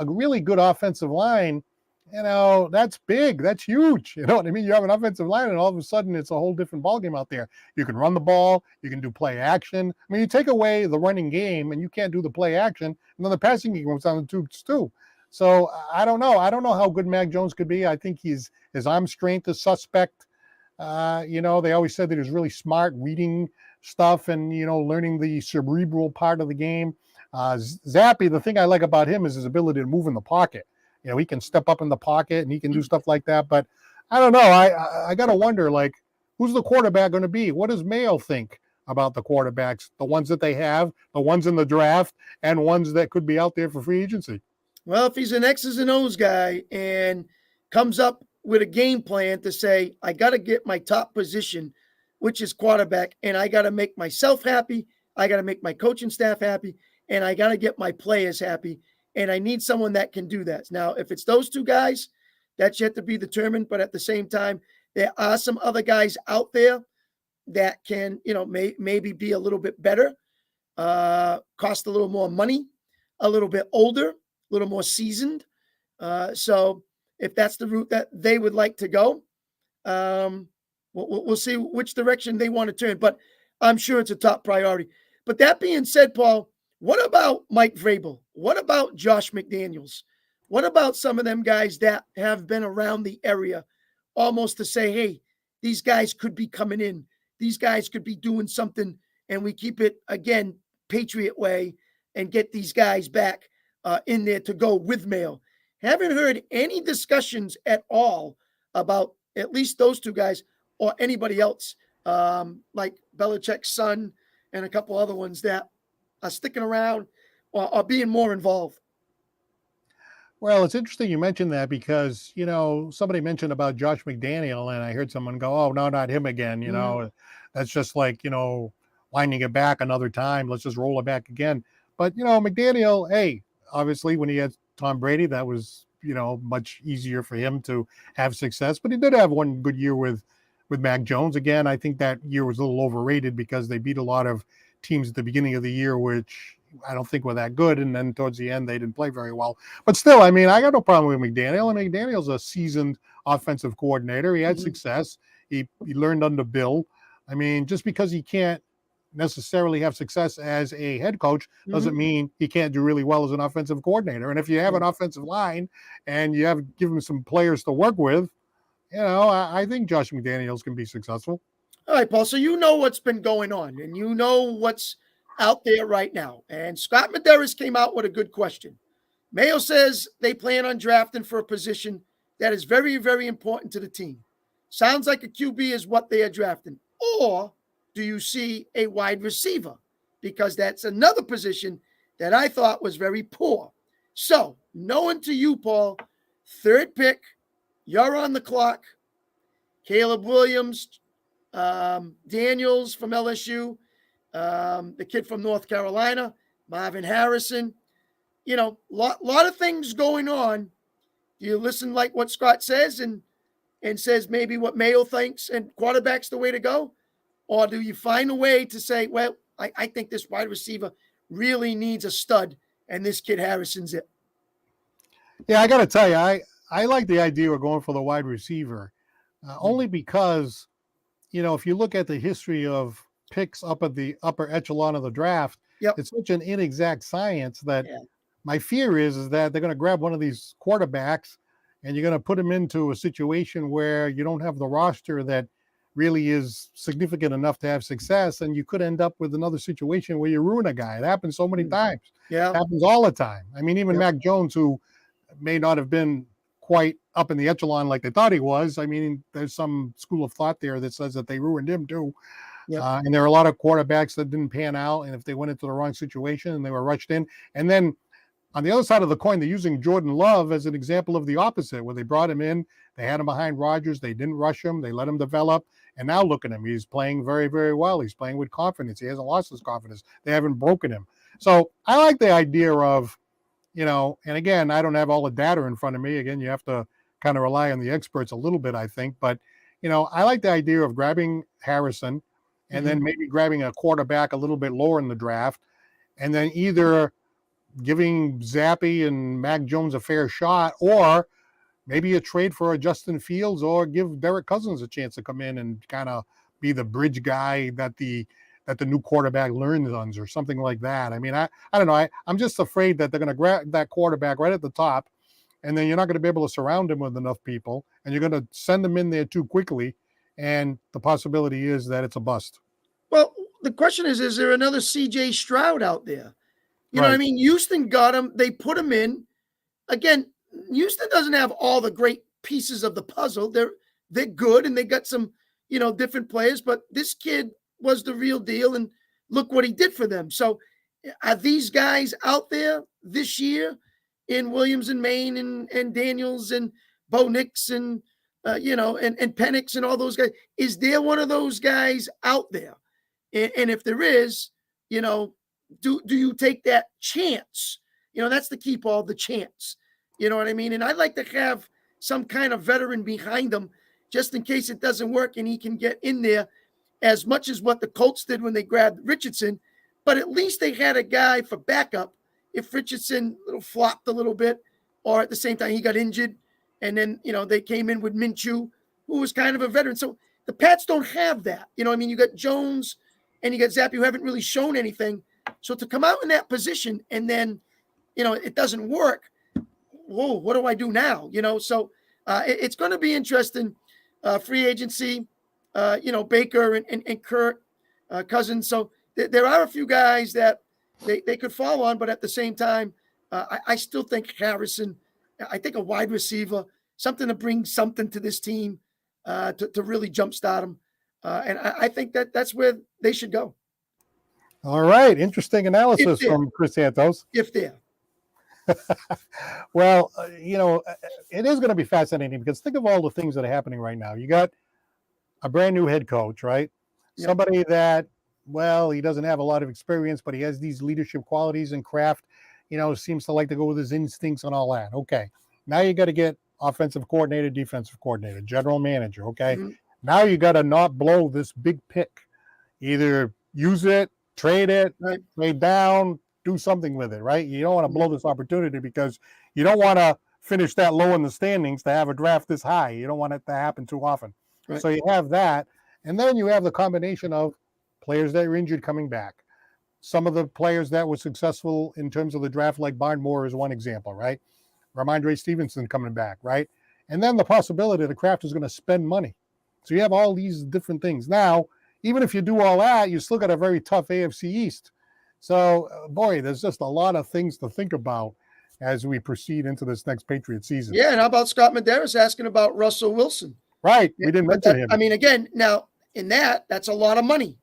really good offensive line, that's big. That's huge. You know what I mean? You have an offensive line and all of a sudden it's a whole different ballgame out there. You can run the ball. You can do play action. I mean, you take away the running game and you can't do the play action. And then the passing game comes down the tubes too. So I don't know. I don't know how good Mac Jones could be. I think his arm strength is suspect. They always said that he was really smart reading stuff and, learning the cerebral part of the game. Zappy, the thing I like about him is his ability to move in the pocket. He can step up in the pocket and he can do stuff like that. But I don't know. I got to wonder, who's the quarterback going to be? What does Mayo think about the quarterbacks, the ones that they have, the ones in the draft, and ones that could be out there for free agency? Well, if he's an X's and O's guy and comes up with a game plan to say, I got to get my top position, which is quarterback, and I got to make myself happy, I got to make my coaching staff happy, and I got to get my players happy. And I need someone that can do that. Now, if it's those two guys, that's yet to be determined. But at the same time, there are some other guys out there that can, maybe be a little bit better, cost a little more money, a little bit older, a little more seasoned. So if that's the route that they would like to go, we'll see which direction they want to turn. But I'm sure it's a top priority. But that being said, Paul, what about Mike Vrabel? What about Josh McDaniels? What about some of them guys that have been around the area almost to say, hey, these guys could be coming in. These guys could be doing something, and we keep it, again, Patriot way and get these guys back in there to go with Mayo. Haven't heard any discussions at all about at least those two guys or anybody else, like Belichick's son and a couple other ones that are sticking around or are being more involved. Well, it's interesting you mentioned that because, somebody mentioned about Josh McDaniel and I heard someone go, oh, no, not him again. That's just like, winding it back another time. Let's just roll it back again. But, McDaniel, hey, obviously when he had Tom Brady, that was, much easier for him to have success. But he did have one good year with Mac Jones. Again, I think that year was a little overrated because they beat a lot of teams at the beginning of the year, which I don't think were that good. And then towards the end, they didn't play very well. But still, I mean, I got no problem with McDaniel. And McDaniel's a seasoned offensive coordinator. He had success. He learned under Bill. I mean, just because he can't necessarily have success as a head coach doesn't mean he can't do really well as an offensive coordinator. And if you have an offensive line and you have given him some players to work with, I think Josh McDaniels can be successful. All right, Paul. So you know what's been going on, and you know what's out there right now. And Scott Medeiros came out with a good question. Mayo says they plan on drafting for a position that is very, very important to the team. Sounds like a QB is what they are drafting. Or do you see a wide receiver? Because that's another position that I thought was very poor. So, knowing to you, Paul, third pick, you're on the clock. Caleb Williams, Daniels from LSU, the kid from North Carolina, Marvin Harrison. You know, lot of things going on. Do you listen like what Scott says and says maybe what Mayo thinks and quarterback's the way to go? Or do you find a way to say, well, I think this wide receiver really needs a stud and this kid Harrison's it? Yeah, I got to tell you, I like the idea of going for the wide receiver only because, you know, if you look at the history of picks up at the upper echelon of the draft, Yep. it's such an inexact science that my fear is that they're going to grab one of these quarterbacks and you're going to put them into a situation where you don't have the roster that really is significant enough to have success. And you could end up with another situation where you ruin a guy. It happens so many times. Yeah. It happens all the time. I mean, even Mac Jones, who may not have been quite up in the echelon like they thought he was. I mean, there's some school of thought there that says that they ruined him too. And there are a lot of quarterbacks that didn't pan out. And if they went into the wrong situation and they were rushed in, and then on the other side of the coin, they're using Jordan Love as an example of the opposite, where they brought him in, they had him behind Rodgers, they didn't rush him, they let him develop, and now look at him. He's playing very, very well. He's playing with confidence. He hasn't lost his confidence. They haven't broken him. So I like the idea of, you know, and again, I don't have all the data in front of me. Again, you have to kind of rely on the experts a little bit, I think. But, you know, I like the idea of grabbing Harrison and then maybe grabbing a quarterback a little bit lower in the draft, and then either giving Zappy and Mac Jones a fair shot, or maybe a trade for a Justin Fields, or give Derek Cousins a chance to come in and kind of be the bridge guy that the new quarterback learns on, or something like that. I mean, I don't know. I'm just afraid that they're going to grab that quarterback right at the top, and then you're not going to be able to surround him with enough people, and you're going to send him in there too quickly, and the possibility is that it's a bust. Well, the question is there another CJ Stroud out there? You know what I mean? Houston got him. They put him in. Again, Houston doesn't have all the great pieces of the puzzle. They're good, and they got some, you know, different players, but this kid was the real deal, and look what he did for them. So are these guys out there this year in Williams and Maine and Daniels and Bo Nix and you know, and Penix and all those guys? Is there one of those guys out there? And if there is, you know, do you take that chance? You know, that's the key, Paul, the chance. You know what I mean? And I'd like to have some kind of veteran behind him just in case it doesn't work and he can get in there, as much as what the Colts did when they grabbed Richardson. But at least they had a guy for backup if Richardson flopped a little bit, or at the same time he got injured. And then, you know, they came in with Minshew, who was kind of a veteran. So the Pats don't have that. You know, I mean, you got Jones and you got Zappy, who haven't really shown anything. So to come out in that position and then, you know, it doesn't work. Whoa, what do I do now? You know, so it's going to be interesting. Free agency, you know, Baker and Kurt Cousins. So there are a few guys that they could fall on, but at the same time, I still think Harrison, I think a wide receiver, something to bring something to this team to really jumpstart them. And I think that's where they should go. All right. Interesting analysis from Chris Santos. If they're. Well, you know, it is going to be fascinating because think of all the things that are happening right now. You got a brand new head coach, right? Yep. Somebody that, well, he doesn't have a lot of experience, but he has these leadership qualities and craft, you know, seems to like to go with his instincts and all that. Okay. Now you got to get offensive coordinator, defensive coordinator, general manager. Okay. Mm-hmm. Now you got to not blow this big pick. Either use it, trade it, trade down, do something with it, right? You don't want to blow this opportunity because you don't want to finish that low in the standings to have a draft this high. You don't want it to happen too often. Right. So you have that. And then you have the combination of players that are injured coming back. Some of the players that were successful in terms of the draft, like Barnmore is one example, right? Ramondre Stevenson coming back, right? And then the possibility the Kraft is going to spend money. So you have all these different things. Now, even if you do all that, you still got a very tough AFC East. So, boy, there's just a lot of things to think about as we proceed into this next Patriot season. Yeah, and how about Scott Medeiros asking about Russell Wilson? Right, we didn't mention him. I mean, again, now in that's a lot of money.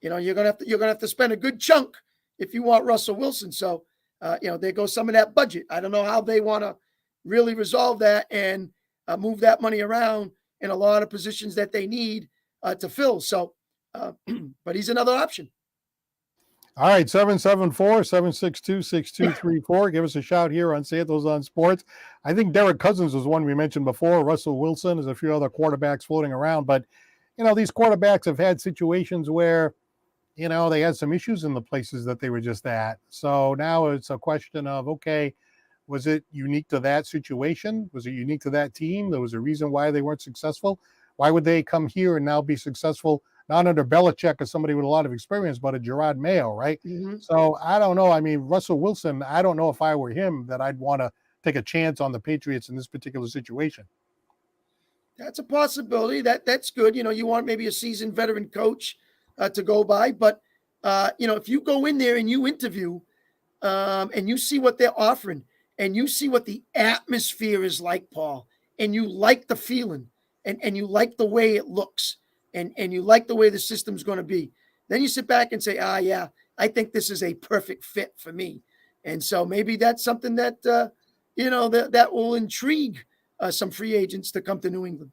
You're gonna have to spend a good chunk if you want Russell Wilson. So, there goes some of that budget. I don't know how they want to really resolve that and move that money around in a lot of positions that they need to fill. So, but he's another option. All right, 774-762-6234. Give us a shout here on Santos on Sports. I think Derek Cousins was one we mentioned before. Russell Wilson, there's a few other quarterbacks floating around. But, these quarterbacks have had situations where, they had some issues in the places that they were just at. So now it's a question of, okay, was it unique to that situation? Was it unique to that team? There was a reason why they weren't successful. Why would they come here and now be successful? Not under Belichick or somebody with a lot of experience, but a Gerard Mayo, right? Mm-hmm. So I don't know. I mean, Russell Wilson, I don't know if I were him that I'd want to take a chance on the Patriots in this particular situation. That's a possibility. That's good. You want maybe a seasoned veteran coach to go by. But, if you go in there and you interview and you see what they're offering and you see what the atmosphere is like, Paul, and you like the feeling and you like the way it looks, and you like the way the system's going to be, then you sit back and say, yeah, I think this is a perfect fit for me. And so maybe that's something that, that will intrigue some free agents to come to New England.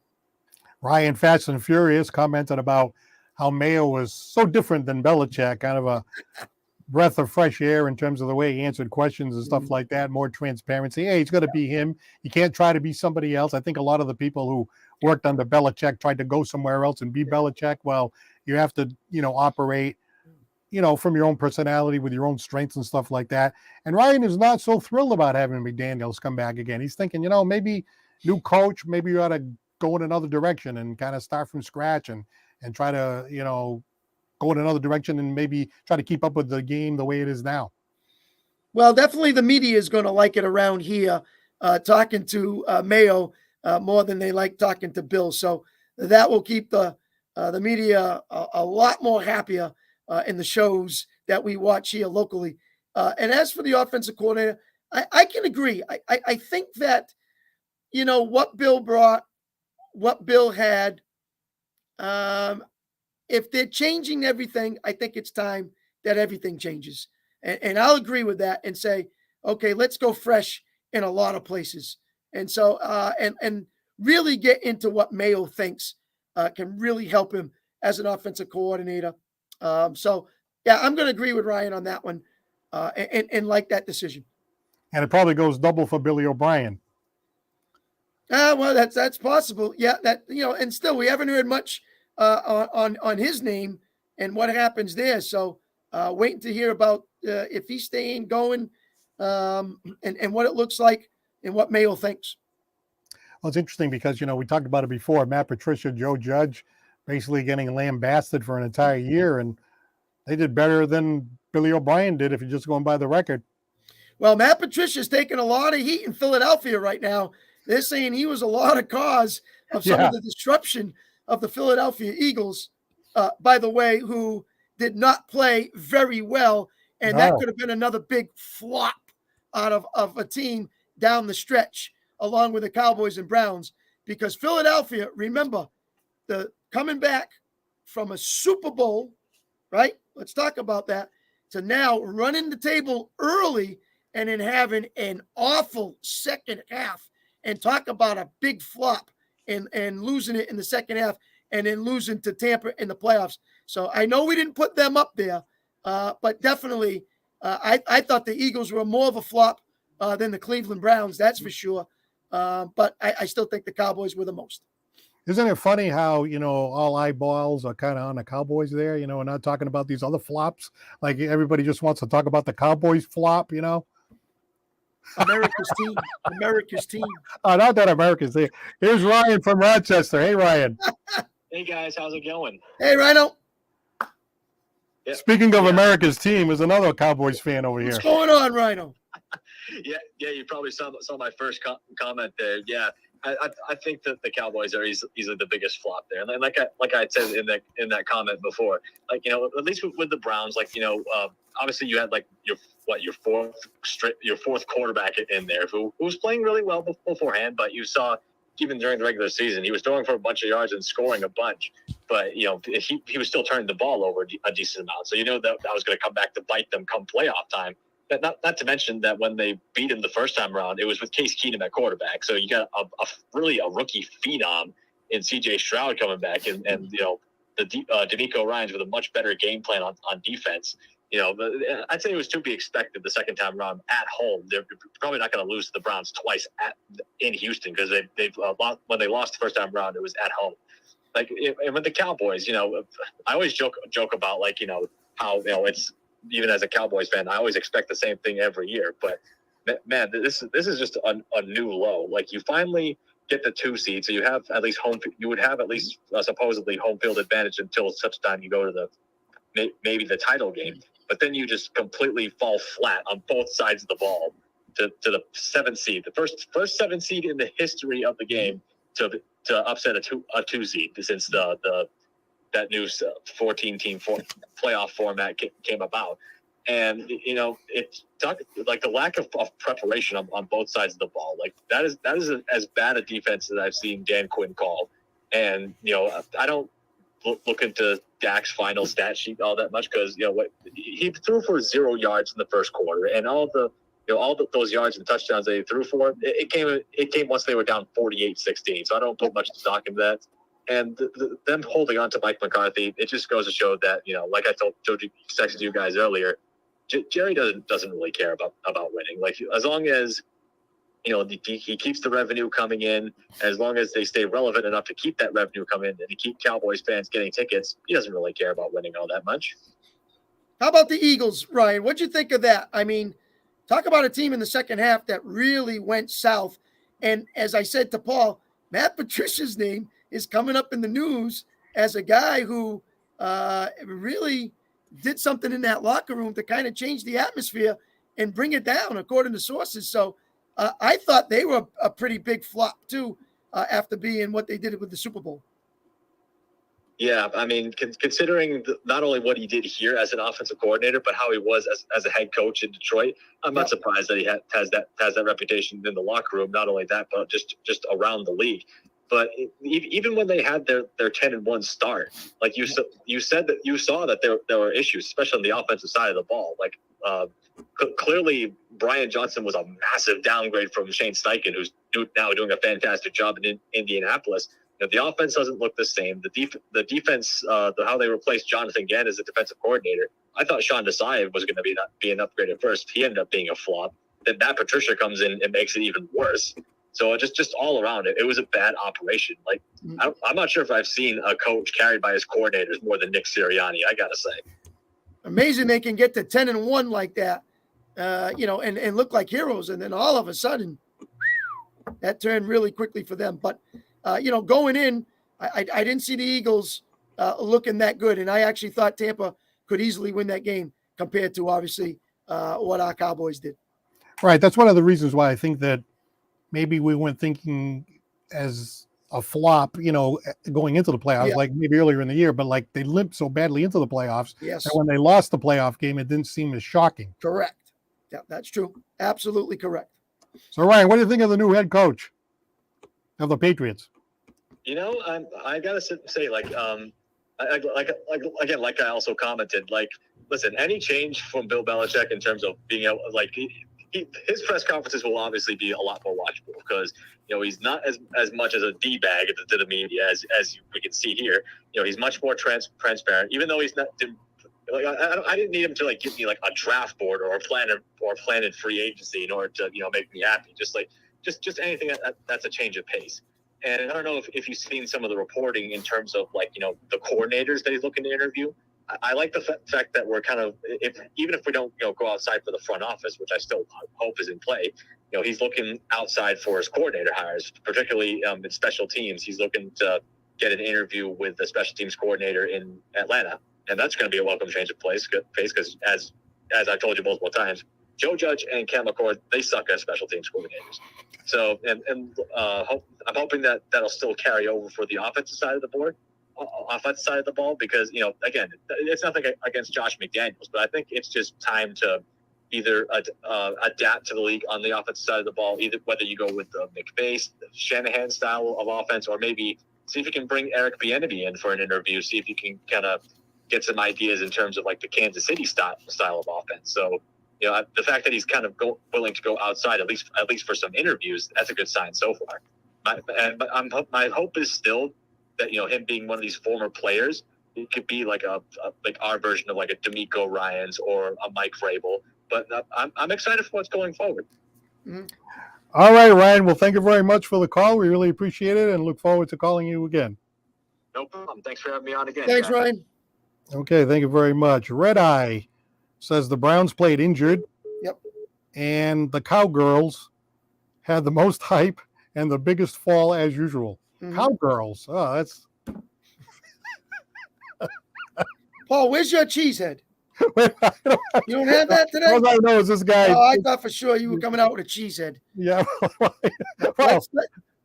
Ryan Fast and Furious commented about how Mayo was so different than Belichick, kind of a breath of fresh air in terms of the way he answered questions and stuff like that, more transparency. Hey, he's going to be him. You can't try to be somebody else. I think a lot of the people who worked under Belichick tried to go somewhere else and be Belichick. Well, you have to, operate, from your own personality with your own strengths and stuff like that. And Ryan is not so thrilled about having McDaniels come back again. He's thinking, maybe new coach, maybe you ought to go in another direction and kind of start from scratch and try to, go in another direction and maybe try to keep up with the game the way it is now. Well, definitely the media is going to like it around here, talking to Mayo more than they like talking to Bill. So that will keep the media a lot more happier in the shows that we watch here locally. And as for the offensive coordinator, I can agree. I think that, what Bill brought, what Bill had, if they're changing everything, I think it's time that everything changes. And I'll agree with that and say, okay, let's go fresh in a lot of places. And so, and really get into what Mayo thinks can really help him as an offensive coordinator. So, yeah, I'm going to agree with Ryan on that one and like that decision. And it probably goes double for Billy O'Brien. Well, that's possible. Yeah, and still we haven't heard much on his name and what happens there. So waiting to hear about if he's staying going and what it looks like and what Mayo thinks. Well, it's interesting because, we talked about it before. Matt Patricia, Joe Judge, basically getting lambasted for an entire year, and they did better than Billy O'Brien did if you're just going by the record. Well, Matt Patricia's taking a lot of heat in Philadelphia right now. They're saying he was a lot of cause of some of the disruption of the Philadelphia Eagles, by the way, who did not play very well. And that could have been another big flop out of a team down the stretch, along with the Cowboys and Browns, because Philadelphia, remember, the coming back from a Super Bowl, right? Let's talk about that, to now running the table early and then having an awful second half, and talk about a big flop and losing it in the second half and then losing to Tampa in the playoffs. So I know we didn't put them up there, but definitely I thought the Eagles were more of a flop than the Cleveland Browns, that's for sure. But I still think the Cowboys were the most. Isn't it funny how, all eyeballs are kind of on the Cowboys there? We're not talking about these other flops. Like everybody just wants to talk about the Cowboys flop, America's team. Oh, not that America's there. Here's Ryan from Rochester. Hey, Ryan. Hey, guys. How's it going? Hey, Rhino. Yeah. Speaking of America's team, is another Cowboys fan over here. What's going on, Rhino? Yeah. You probably saw my first comment there. Yeah. I think that the Cowboys are easily the biggest flop there, and like I had said in that comment before, like at least with the Browns, like obviously you had like your fourth quarterback in there who was playing really well beforehand, but you saw even during the regular season he was throwing for a bunch of yards and scoring a bunch, but he was still turning the ball over a decent amount, so that was going to come back to bite them come playoff time. Not to mention that when they beat him the first time around, it was with Case Keenum at quarterback. So you got really a rookie phenom in C.J. Stroud coming back, and D'Amico Ryans with a much better game plan on defense. But I'd say it was to be expected the second time around at home. They're probably not going to lose to the Browns twice in Houston because they've lost, when they lost the first time around, it was at home. Like and with the Cowboys, I always joke about how it's. Even as a Cowboys fan, I always expect the same thing every year. But man, this is just a new low. Like you finally get the 2 seed, so you have at least you would have at least supposedly home field advantage until such time you go to maybe the title game. But then you just completely fall flat on both sides of the ball to the 7th seed, the first 7th seed in the history of the game to upset a 2 seed since that new 14-team playoff format came about. And, it's like the lack of preparation on both sides of the ball. Like that is as bad a defense as I've seen Dan Quinn call. And, I don't look into Dak's final stat sheet all that much because, he threw for 0 yards in the first quarter, and all those yards and touchdowns they threw for, it came once they were down 48-16. So I don't put much stock in that. And them holding on to Mike McCarthy, it just goes to show that, like I texted you guys earlier, Jerry doesn't really care about winning. Like as long as, he keeps the revenue coming in, as long as they stay relevant enough to keep that revenue coming in and to keep Cowboys fans getting tickets, he doesn't really care about winning all that much. How about the Eagles, Ryan? What'd you think of that? I mean, talk about a team in the second half that really went south. And as I said to Paul, Matt Patricia's name is coming up in the news as a guy who really did something in that locker room to kind of change the atmosphere and bring it down, according to sources. So I thought they were a pretty big flop, too, after being what they did with the Super Bowl. Yeah, I mean, considering not only what he did here as an offensive coordinator, but how he was as a head coach in Detroit, I'm not surprised that he has that reputation in the locker room. Not only that, but just around the league. But even when they had their 10-1 start, like you said that you saw that there were issues, especially on the offensive side of the ball. Like clearly, Brian Johnson was a massive downgrade from Shane Steichen, who's now doing a fantastic job in Indianapolis. The offense doesn't look the same. The defense, how they replaced Jonathan Gann as a defensive coordinator. I thought Sean Desai was going to be an upgrade at first. He ended up being a flop. Then Matt Patricia comes in and makes it even worse. So just all around it was a bad operation. Like I'm not sure if I've seen a coach carried by his coordinators more than Nick Sirianni. I gotta say, amazing they can get to 10-1 like that, and look like heroes, and then all of a sudden that turned really quickly for them. But going in, I didn't see the Eagles looking that good, and I actually thought Tampa could easily win that game compared to obviously what our Cowboys did. Right, that's one of the reasons why I think that. Maybe we weren't thinking as a flop, going into the playoffs, like maybe earlier in the year, but like they limped so badly into the playoffs. Yes. And when they lost the playoff game, it didn't seem as shocking. Correct. Yeah, that's true. Absolutely correct. So Ryan, what do you think of the new head coach of the Patriots? I gotta say, like I also commented, like, listen, any change from Bill Belichick in terms of being able, like, his press conferences will obviously be a lot more watchable because he's not as much as a d-bag to the media as we can see here. He's much more transparent, even though he's not. Like I didn't need him to like give me like a draft board or a plan in free agency in order to make me happy. Just anything that's a change of pace. And I don't know if you've seen some of the reporting in terms of like the coordinators that he's looking to interview. I like the fact that we're kind of, even if we don't go outside for the front office, which I still hope is in play, he's looking outside for his coordinator hires, particularly in special teams. He's looking to get an interview with the special teams coordinator in Atlanta, and that's going to be a welcome change of pace because as I told you multiple times, Joe Judge and Ken McCord, they suck as special teams coordinators. So, I'm hoping that that'll still carry over for the offensive side of the ball, because, again, it's nothing against Josh McDaniels, but I think it's just time to either adapt to the league on the offensive side of the ball, either whether you go with the McVay, Shanahan style of offense, or maybe see if you can bring Eric Bieniemy in for an interview, see if you can kind of get some ideas in terms of like the Kansas City style of offense. So, the fact that he's kind of willing to go outside, at least for some interviews, that's a good sign so far. My hope is still that, him being one of these former players, it could be like like our version of like a D'Amico Ryans or a Mike Vrabel. But I'm excited for what's going forward. Mm-hmm. All right, Ryan. Well, thank you very much for the call. We really appreciate it and look forward to calling you again. No problem. Thanks for having me on again. Thanks, Ryan. Okay, thank you very much. Red Eye says the Browns played injured. Yep. And the Cowgirls had the most hype and the biggest fall as usual. Mm-hmm. Cowgirls. Oh, that's. Paul, where's your cheesehead? You don't have that today? All I know is this guy. Oh, I thought for sure you were coming out with a cheesehead. Yeah. Well,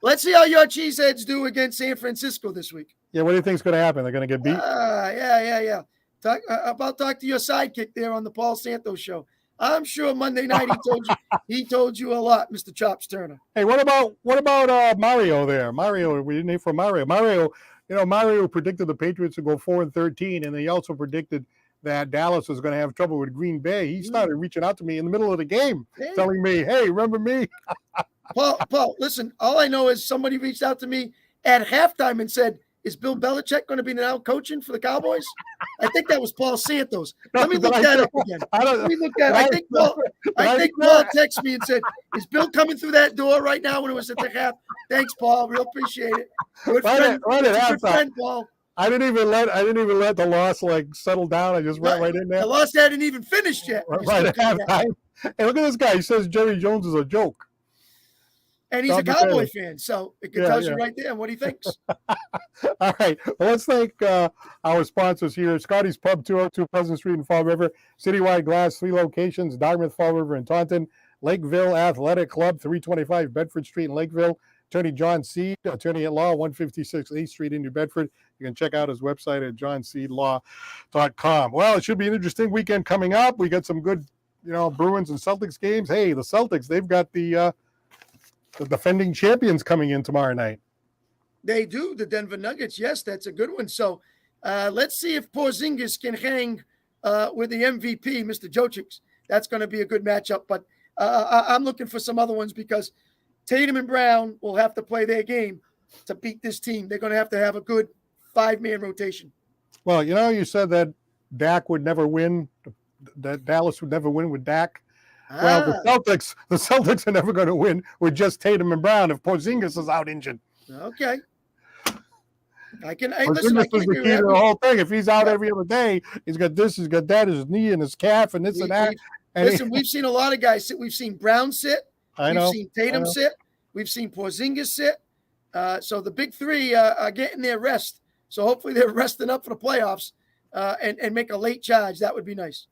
let's see how your cheeseheads do against San Francisco this week. yeah, what do you think is going to happen? They're going to get beat? Yeah. Talk to your sidekick there on the Paul Santos show. I'm sure Monday night he told you a lot, Mr. Chops Turner. Hey, what about Mario there? Mario, we didn't name for Mario. Mario predicted the Patriots to go 4-13, and he also predicted that Dallas was going to have trouble with Green Bay. He started reaching out to me in the middle of the game, telling me, "Hey, remember me?" Paul, listen. All I know is somebody reached out to me at halftime and said, "Is Bill Belichick going to be now coaching for the Cowboys?" I think that was Paul Santos. Let me look that up again. Let me look that. I think Paul texted me and said, "Is Bill coming through that door right now?" When it was at the half. Thanks, Paul. Real appreciate it. Good friend, Paul. I didn't even let the loss settle down. I just went right in there. The loss hadn't even finished yet. Right at halftime. Hey, look at this guy. He says Jerry Jones is a joke. And he's a Cowboy fan, so it tells you right there what he thinks. All right. Well, let's thank our sponsors here. Scotty's Pub, 202 Pleasant Street in Fall River. Citywide Glass, 3 locations, Dartmouth, Fall River, and Taunton. Lakeville Athletic Club, 325 Bedford Street in Lakeville. Attorney John Seed, attorney at law, 156 8th Street in New Bedford. You can check out his website at johnseedlaw.com. Well, it should be an interesting weekend coming up. We got some good, Bruins and Celtics games. Hey, the Celtics, they've got the defending champions coming in tomorrow night. They do, the Denver Nuggets. Yes, that's a good one. So let's see if Porzingis can hang with the MVP, Mr. Jokic. That's going to be a good matchup. But I'm looking for some other ones because Tatum and Brown will have to play their game to beat this team. They're going to have a good 5-man rotation. Well, you said that Dak would never win, that Dallas would never win with Dak. Well, the Celtics are never going to win with just Tatum and Brown if Porzingis is out injured. Okay. Porzingis is the key to the whole thing. If he's out every other day, he's got this, he's got that, his knee and his calf and this and that. We've seen a lot of guys sit. We've seen Brown sit. We've seen Tatum sit. We've seen Porzingis sit. So the big three are getting their rest. So hopefully they're resting up for the playoffs and make a late charge. That would be nice.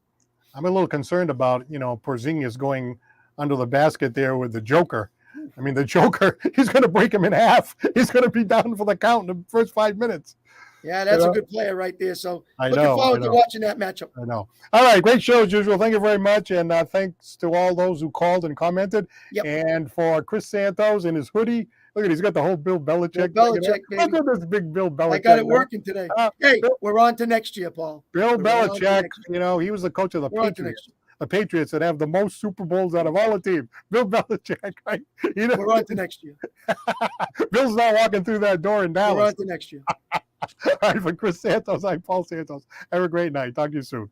I'm a little concerned about, Porzingis going under the basket there with the Joker. I mean, the Joker, he's going to break him in half. He's going to be down for the count in the first 5 minutes. Yeah, that's a good player right there. So looking forward to watching that matchup. I know. All right, great show as usual. Thank you very much. And thanks to all those who called and commented. Yep. And for Chris Santos in his hoodie, look at he's got the whole Bill Belichick. Look at this big Bill Belichick. I got it working today. We're on to next year, Paul. Bill Belichick, he was the coach of the Patriots. The Patriots that have the most Super Bowls out of all the teams. Bill Belichick, right? We're on to next year. Bill's not walking through that door in Dallas. We're on to next year. All right, for Chris Santos, I'm Paul Santos. Have a great night. Talk to you soon.